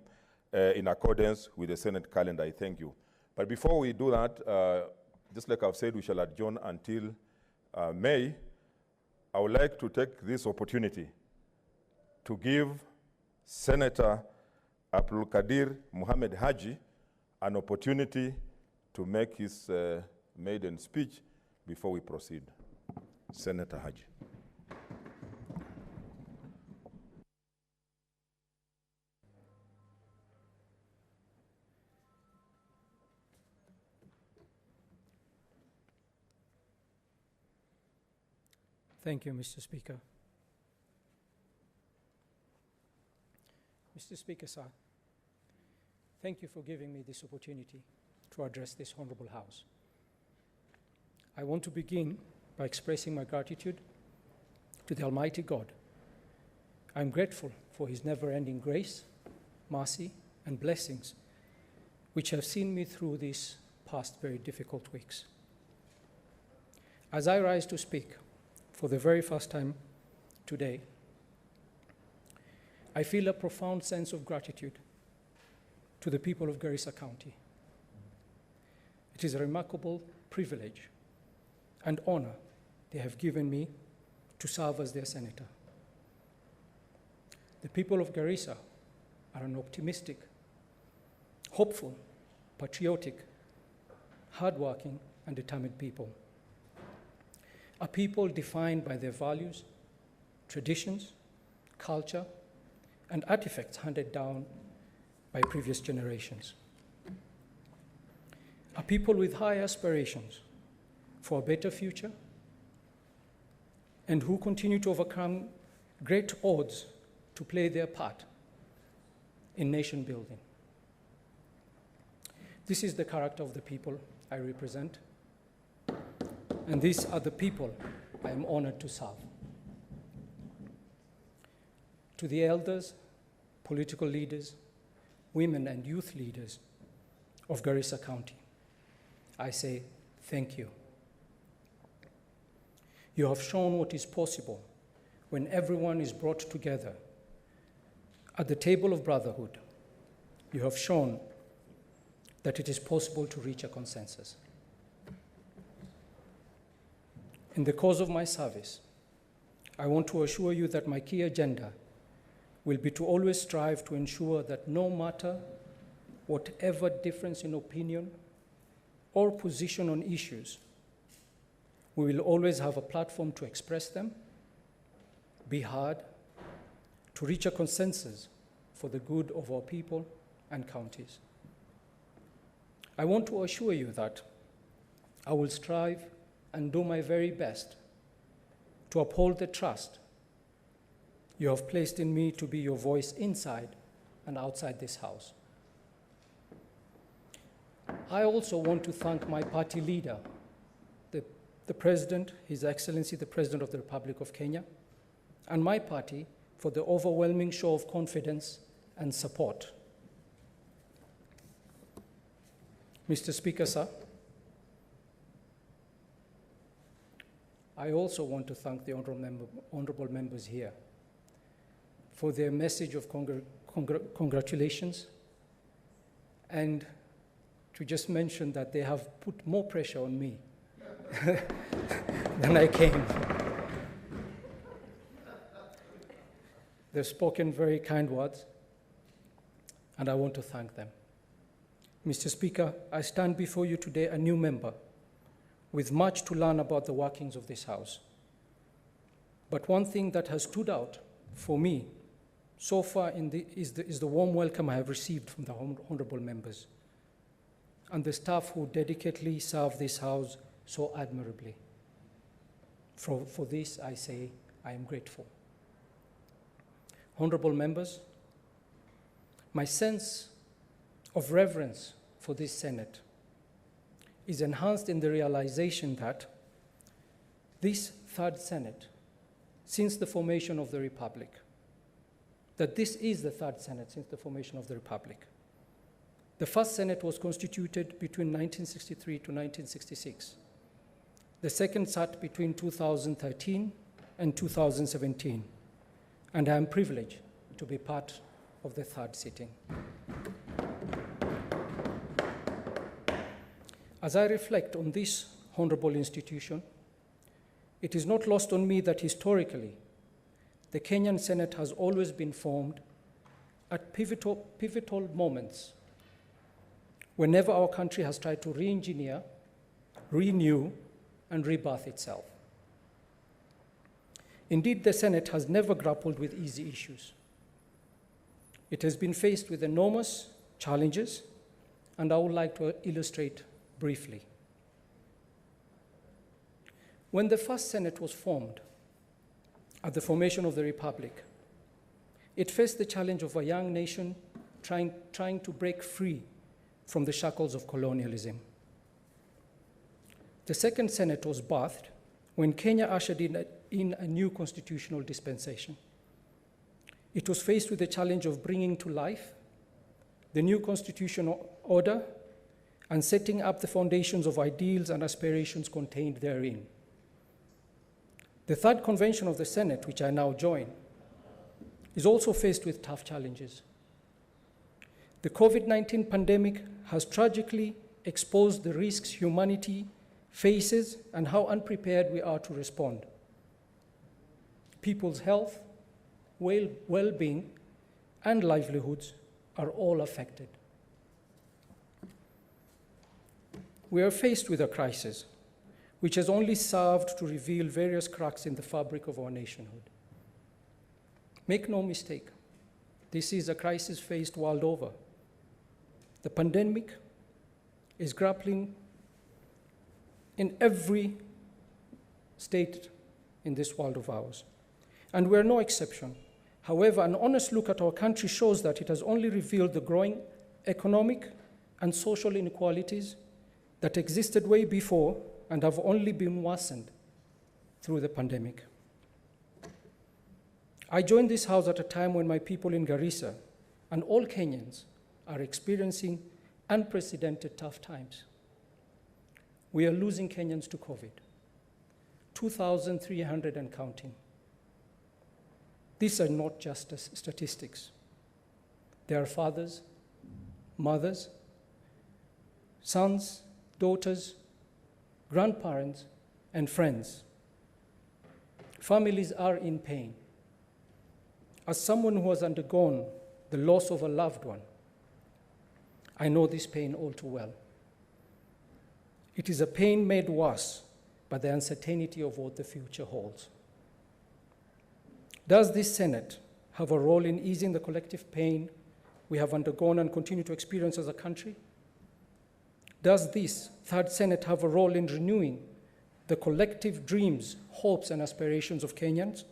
In accordance with the Senate calendar. I thank you. But before we do that, just like I've said, we shall adjourn until May. I would like to take this opportunity to give Senator Abdul Kadir Muhammad Haji an opportunity to make his maiden speech before we proceed. Senator Haji. Thank you, Mr. Speaker. Mr. Speaker, sir, thank you for giving me this opportunity to address this honorable House. I want to begin by expressing my gratitude to the Almighty God. I'm grateful for His never-ending grace, mercy, and blessings, which have seen me through these past very difficult weeks. As I rise to speak for the very first time today, I feel a profound sense of gratitude to the people of Garissa County. It is a remarkable privilege and honor they have given me to serve as their senator. The people of Garissa are an optimistic, hopeful, patriotic, hardworking, and determined people. A people defined by their values, traditions, culture, and artifacts handed down by previous generations. A people with high aspirations for a better future and who continue to overcome great odds to play their part in nation building. This is the character of the people I represent, and these are the people I am honored to serve. To the elders, political leaders, women and youth leaders of Garissa County, I say thank you. You have shown what is possible when everyone is brought together at the table of brotherhood. You have shown that it is possible to reach a consensus. In the course of my service, I want to assure you that my key agenda will be to always strive to ensure that no matter whatever difference in opinion or position on issues, we will always have a platform to express them, be heard, to reach a consensus for the good of our people and counties. I want to assure you that I will strive and do my very best to uphold the trust you have placed in me to be your voice inside and outside this House. I also want to thank my party leader, the President, His Excellency, the President of the Republic of Kenya, and my party for the overwhelming show of confidence and support. Mr. Speaker, sir, I also want to thank the honorable members here for their message of congratulations, and to just mention that they have put more pressure on me than I came. They've spoken very kind words, and I want to thank them. Mr. Speaker, I stand before you today a new member with much to learn about the workings of this House. But one thing that has stood out for me so far is the warm welcome I have received from the honorable members and the staff who dedicatedly serve this House so admirably. For this, I say I am grateful. Honorable members, my sense of reverence for this Senate is enhanced in the realization that this third Senate, since the formation of the Republic, that this is the third Senate since the formation of the Republic. The first Senate was constituted between 1963 to 1966. The second sat between 2013 and 2017, and I am privileged to be part of the third sitting. As I reflect on this honorable institution, it is not lost on me that historically, the Kenyan Senate has always been formed at pivotal moments whenever our country has tried to re-engineer, renew, and rebirth itself. Indeed, the Senate has never grappled with easy issues. It has been faced with enormous challenges, and I would like to illustrate briefly. When the first Senate was formed, at the formation of the Republic, it faced the challenge of a young nation trying to break free from the shackles of colonialism. The Second Senate was birthed when Kenya ushered in a new constitutional dispensation. It was faced with the challenge of bringing to life the new constitutional order and setting up the foundations of ideals and aspirations contained therein. The third convention of the Senate, which I now join, is also faced with tough challenges. The COVID-19 pandemic has tragically exposed the risks humanity faces and how unprepared we are to respond. People's health, well-being, and livelihoods are all affected. We are faced with a crisis which has only served to reveal various cracks in the fabric of our nationhood. Make no mistake, this is a crisis faced world over. The pandemic is grappling in every state in this world of ours, and we're no exception. However, an honest look at our country shows that it has only revealed the growing economic and social inequalities that existed way before and have only been worsened through the pandemic. I joined this house at a time when my people in Garissa and all Kenyans are experiencing unprecedented tough times. We are losing Kenyans to COVID, 2,300 and counting. These are not just statistics. They are fathers, mothers, sons, daughters, grandparents, and friends. Families are in pain. As someone who has undergone the loss of a loved one, I know this pain all too well. It is a pain made worse by the uncertainty of what the future holds. Does this Senate have a role in easing the collective pain we have undergone and continue to experience as a country? Does this Third Senate have a role in renewing the collective dreams, hopes, and aspirations of Kenyans?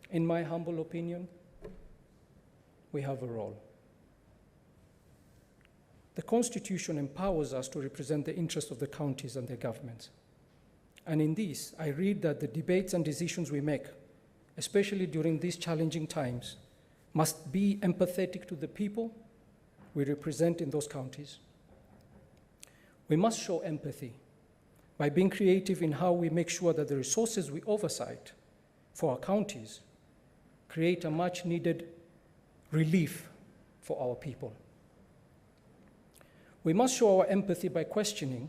In my humble opinion, we have a role. The Constitution empowers us to represent the interests of the counties and their governments. And in this, I read that the debates and decisions we make, especially during these challenging times, must be empathetic to the people we represent in those counties. We must show empathy by being creative in how we make sure that the resources we oversight for our counties create a much-needed relief for our people. We must show our empathy by questioning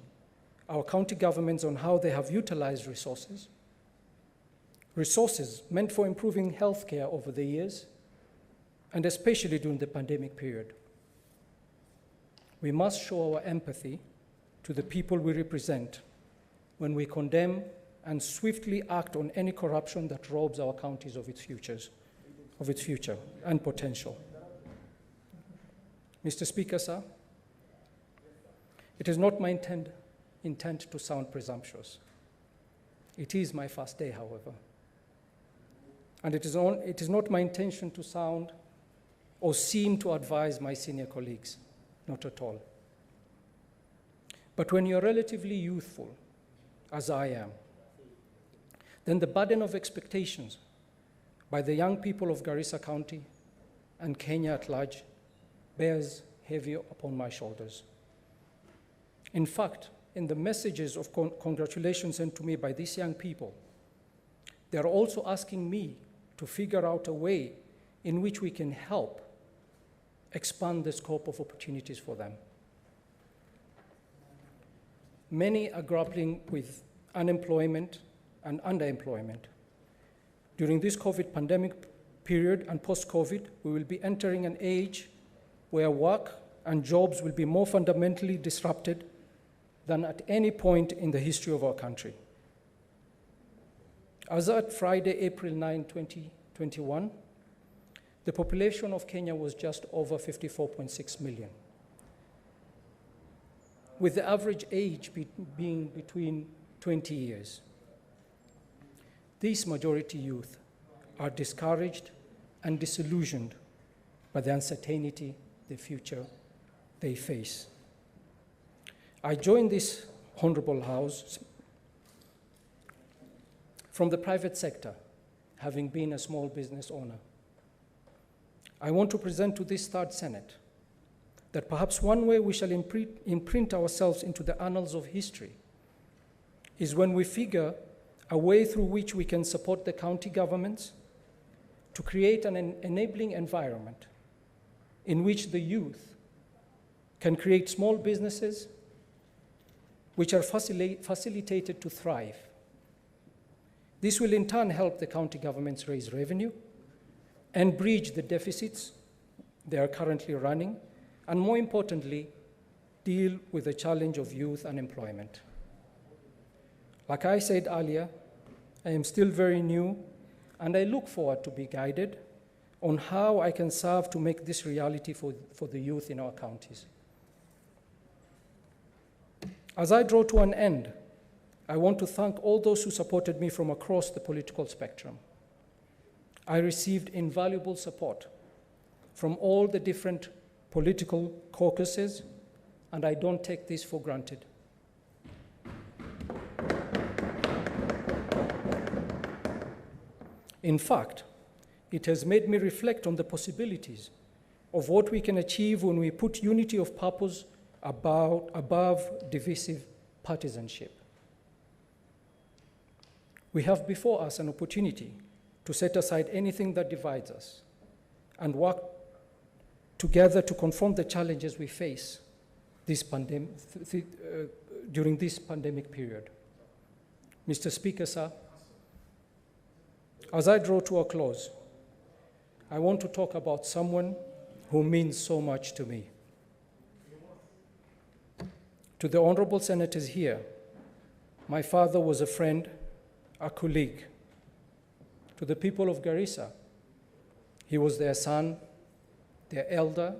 our county governments on how they have utilized resources meant for improving healthcare over the years, and especially during the pandemic period. We must show our empathy to the people we represent when we condemn and swiftly act on any corruption that robs our counties of its future and potential. Mr. Speaker, sir, it is not my intent to sound presumptuous. It is my first day, however. And it is not my intention to sound or seem to advise my senior colleagues, not at all. But when you're relatively youthful, as I am, then the burden of expectations by the young people of Garissa County and Kenya at large bears heavy upon my shoulders. In fact, in the messages of congratulations sent to me by these young people, they are also asking me to figure out a way in which we can help expand the scope of opportunities for them. Many are grappling with unemployment and underemployment. During this COVID pandemic period and post-COVID, we will be entering an age where work and jobs will be more fundamentally disrupted than at any point in the history of our country. As at Friday, April 9, 2021, the population of Kenya was just over 54.6 million, with the average age being between 20 years. These majority youth are discouraged and disillusioned by the uncertainty, the future they face. I joined this honorable house from the private sector, having been a small business owner. I want to present to this third Senate that perhaps one way we shall imprint ourselves into the annals of history is when we figure a way through which we can support the county governments to create an enabling environment in which the youth can create small businesses which are facilitated to thrive. This will in turn help the county governments raise revenue and bridge the deficits they are currently running, and more importantly, deal with the challenge of youth unemployment. Like I said earlier, I am still very new, and I look forward to be guided on how I can serve to make this reality for the youth in our counties. As I draw to an end, I want to thank all those who supported me from across the political spectrum. I received invaluable support from all the different political caucuses, and I don't take this for granted. In fact, it has made me reflect on the possibilities of what we can achieve when we put unity of purpose above divisive partisanship. We have before us an opportunity to set aside anything that divides us and work together to confront the challenges we face during this pandemic period. Mr. Speaker, sir, as I draw to a close, I want to talk about someone who means so much to me. To the honorable senators here, my father was a friend, a colleague. To the people of Garissa, he was their son, their elder,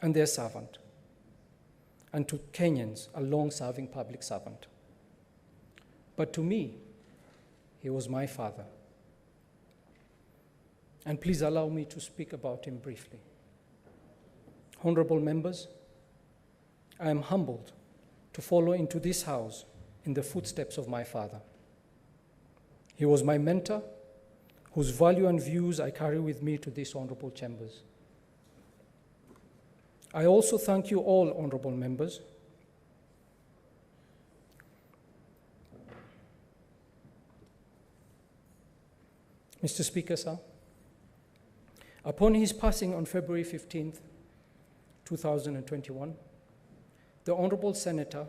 and their servant. And to Kenyans, a long-serving public servant. But to me, he was my father. And please allow me to speak about him briefly. Honorable members, I am humbled to follow into this house in the footsteps of my father. He was my mentor, whose value and views I carry with me to these honorable chambers. I also thank you all, honorable members. Mr. Speaker, sir, upon his passing on February 15th, 2021, the Honorable Senator,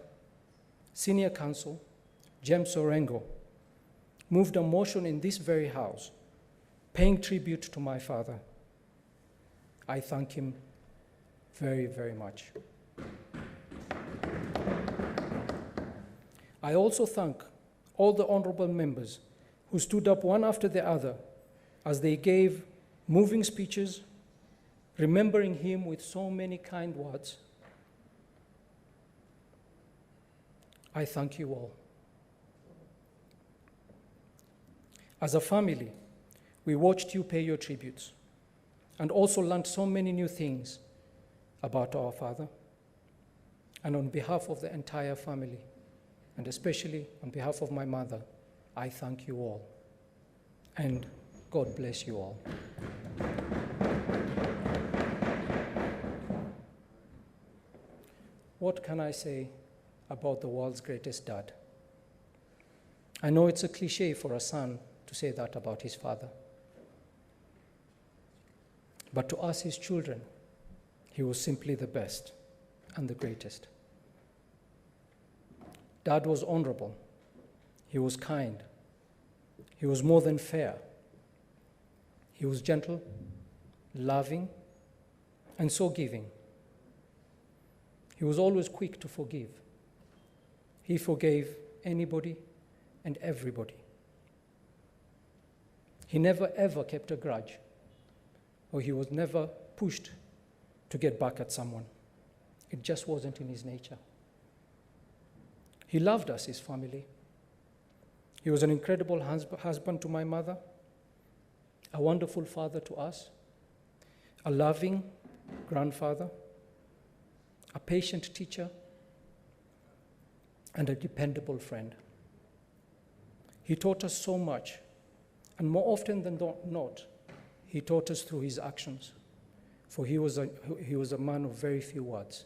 Senior Counsel, James Orengo, moved a motion in this very House paying tribute to my father. I thank him very, very much. I also thank all the honorable members who stood up one after the other as they gave moving speeches, remembering him with so many kind words. I thank you all. As a family, we watched you pay your tributes and also learned so many new things about our father. And on behalf of the entire family, and especially on behalf of my mother, I thank you all. And God bless you all. What can I say about the world's greatest dad? I know it's a cliche for a son to say that about his father. But to us, his children, he was simply the best and the greatest. Dad was honorable. He was kind. He was more than fair. He was gentle, loving, and so giving. He was always quick to forgive. He forgave anybody and everybody. He never ever kept a grudge, or he was never pushed to get back at someone. It just wasn't in his nature. He loved us, his family. He was an incredible husband to my mother, a wonderful father to us, a loving grandfather, a patient teacher, and a dependable friend. He taught us so much, and more often than not, he taught us through his actions, for he was a man of very few words.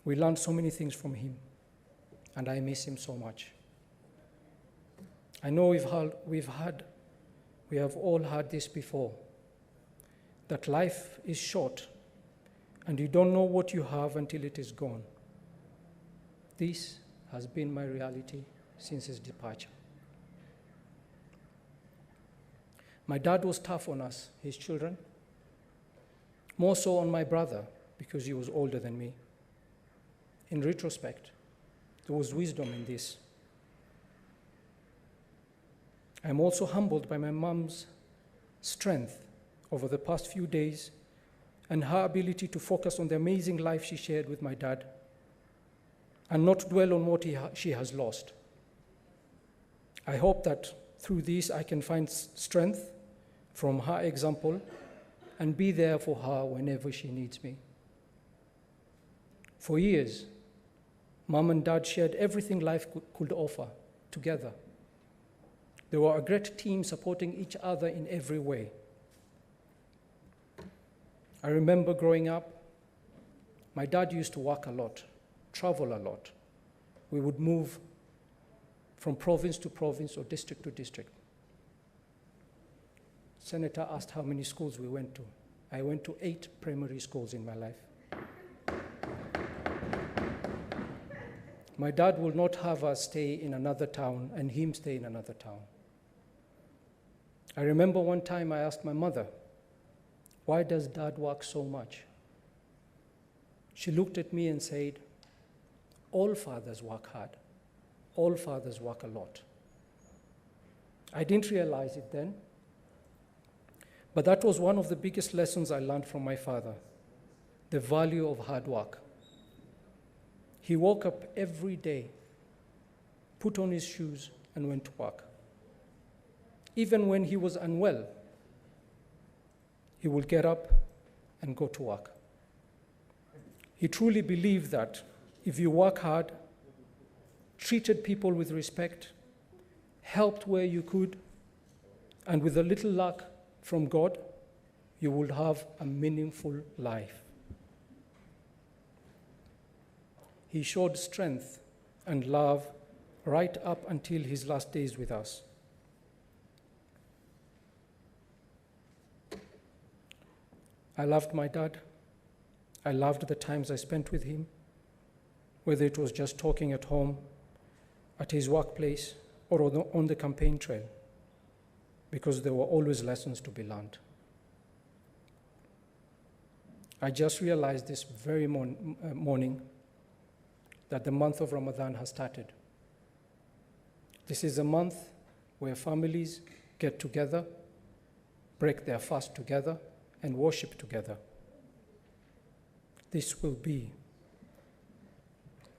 We learned so many things from him, and I miss him so much. I know we have all heard this before, that life is short, and you don't know what you have until it is gone. This has been my reality since his departure. My dad was tough on us, his children, more so on my brother because he was older than me. In retrospect, there was wisdom in this. I'm also humbled by my mom's strength over the past few days and her ability to focus on the amazing life she shared with my dad and not dwell on what she has lost. I hope that through this I can find strength from her example and be there for her whenever she needs me. For years, Mom and Dad shared everything life could offer together. They were a great team supporting each other in every way. I remember growing up, my dad used to work a lot, travel a lot. We would move from province to province or district to district. Senator asked how many schools we went to. I went to 8 primary schools in my life. My dad will not have us stay in another town and him stay in another town. I remember one time I asked my mother, "Why does Dad work so much?" She looked at me and said, "All fathers work hard. All fathers work a lot." I didn't realize it then, but that was one of the biggest lessons I learned from my father, the value of hard work. He woke up every day, put on his shoes, and went to work. Even when he was unwell, he would get up and go to work. He truly believed that if you work hard, treated people with respect, helped where you could, and with a little luck from God, you would have a meaningful life. He showed strength and love right up until his last days with us. I loved my dad. I loved the times I spent with him, whether it was just talking at home, at his workplace, or on the campaign trail, because there were always lessons to be learned. I just realized this very morning that the month of Ramadan has started. This is a month where families get together, break their fast together, and worship together. This will be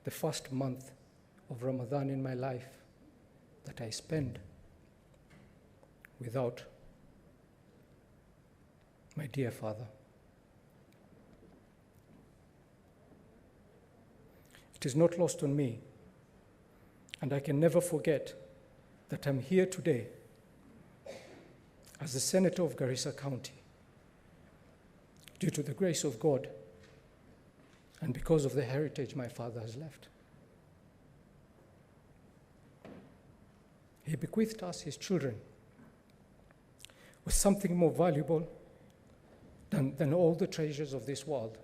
the first month of Ramadan in my life that I spend without my dear father. It is not lost on me, and I can never forget that I'm here today as the Senator of Garissa County due to the grace of God and because of the heritage my father has left. He bequeathed us, his children, with something more valuable than all the treasures of this world.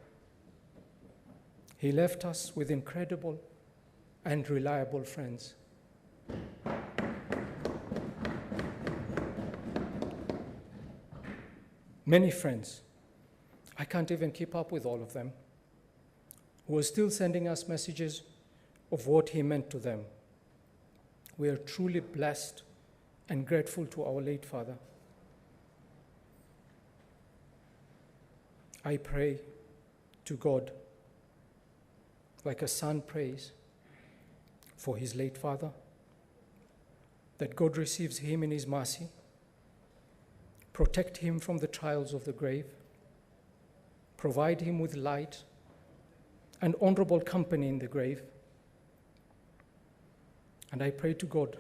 He left us with incredible and reliable friends. Many friends, I can't even keep up with all of them, who are still sending us messages of what he meant to them. We are truly blessed and grateful to our late father. I pray to God like a son prays for his late father, that God receives him in his mercy, protect him from the trials of the grave, provide him with light and honorable company in the grave. And I pray to God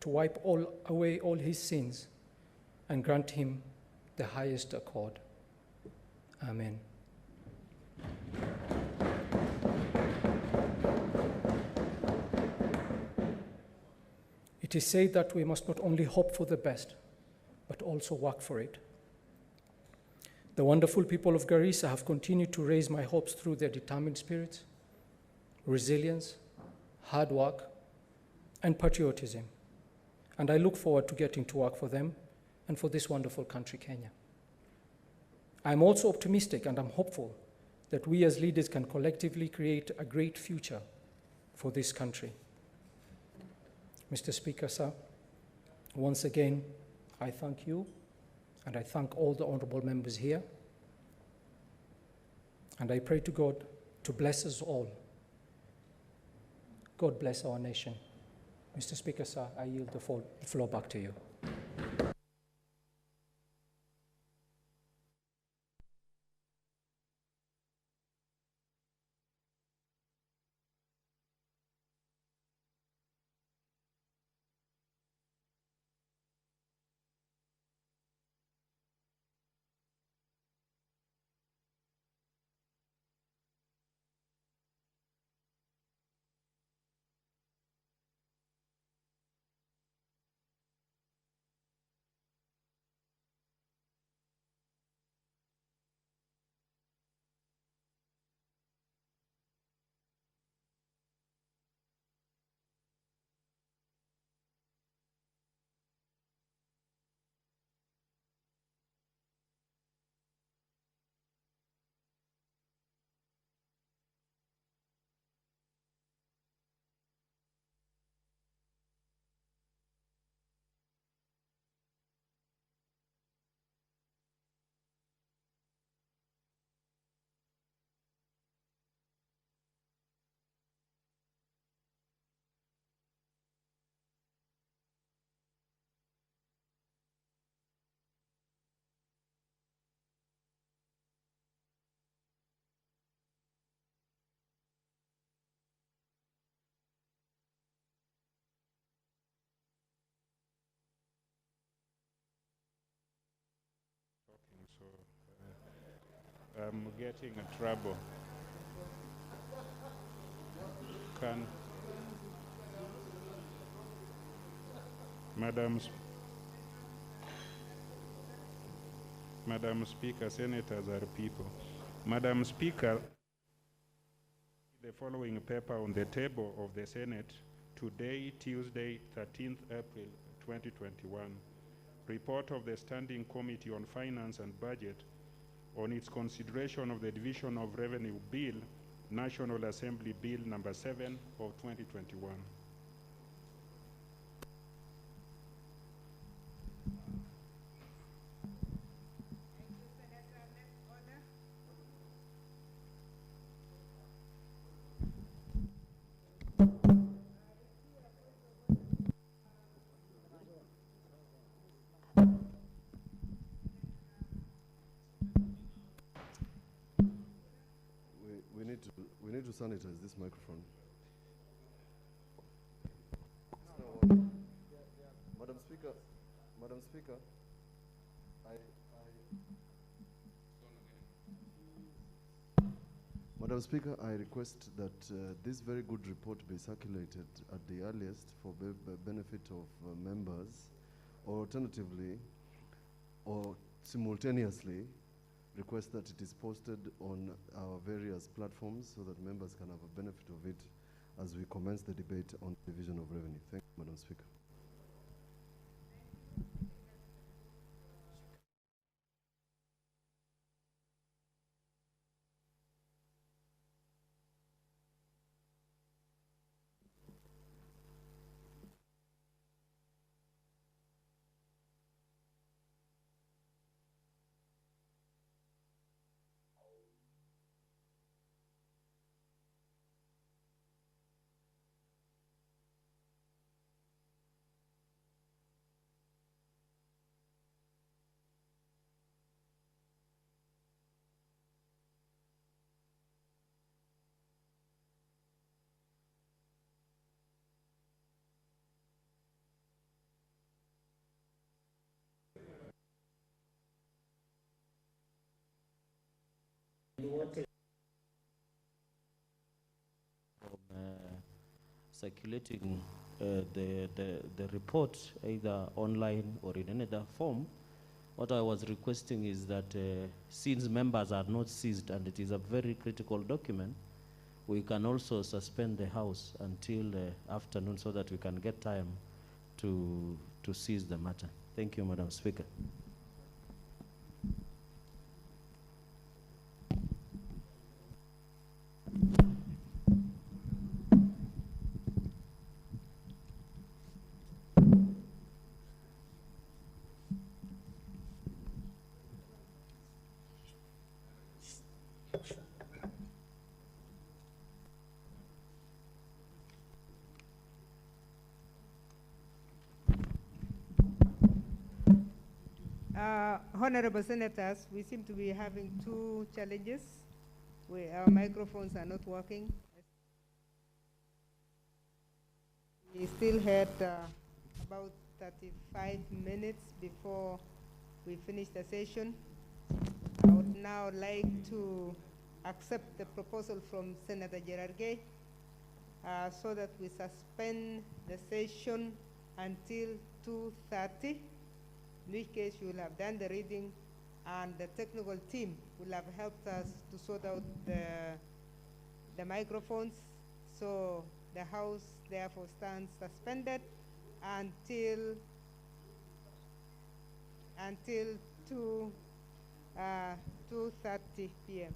to wipe away all his sins and grant him the highest accord. Amen. It is said that we must not only hope for the best, but also work for it. The wonderful people of Garissa have continued to raise my hopes through their determined spirits, resilience, hard work, and patriotism. And I look forward to getting to work for them and for this wonderful country, Kenya. I'm also optimistic and I'm hopeful that we as leaders can collectively create a great future for this country. Mr. Speaker, sir, once again, I thank you and I thank all the honorable members here. And I pray to God to bless us all. God bless our nation. Mr. Speaker, sir, I yield the floor back to you. So I'm getting in trouble. Madam Speaker, senators are people. Madam Speaker, the following paper on the table of the Senate today, Tuesday, 13th April 2021. Report of the Standing Committee on Finance and Budget on its consideration of the Division of Revenue Bill, National Assembly Bill number 7 of 2021. We need to sanitize this microphone. Madam Speaker, Madam Speaker, I request that this very good report be circulated at the earliest for benefit of members, or alternatively, or simultaneously, request that it is posted on our various platforms so that members can have a benefit of it as we commence the debate on division of revenue. Thank you, Madam Speaker. circulating the report either online or in another form. What I was requesting is that since members are not seized and it is a very critical document, we can also suspend the House until afternoon so that we can get time to seize the matter. Thank you, Madam Speaker. Honorable Senators, we seem to be having two challenges where our microphones are not working. We still had about 35 minutes before we finish the session. I would now like to accept the proposal from Senator Gerargay so that we suspend the session until 2:30. In which case you will have done the reading and the technical team will have helped us to sort out the microphones. So the House therefore stands suspended until 2:30 p.m.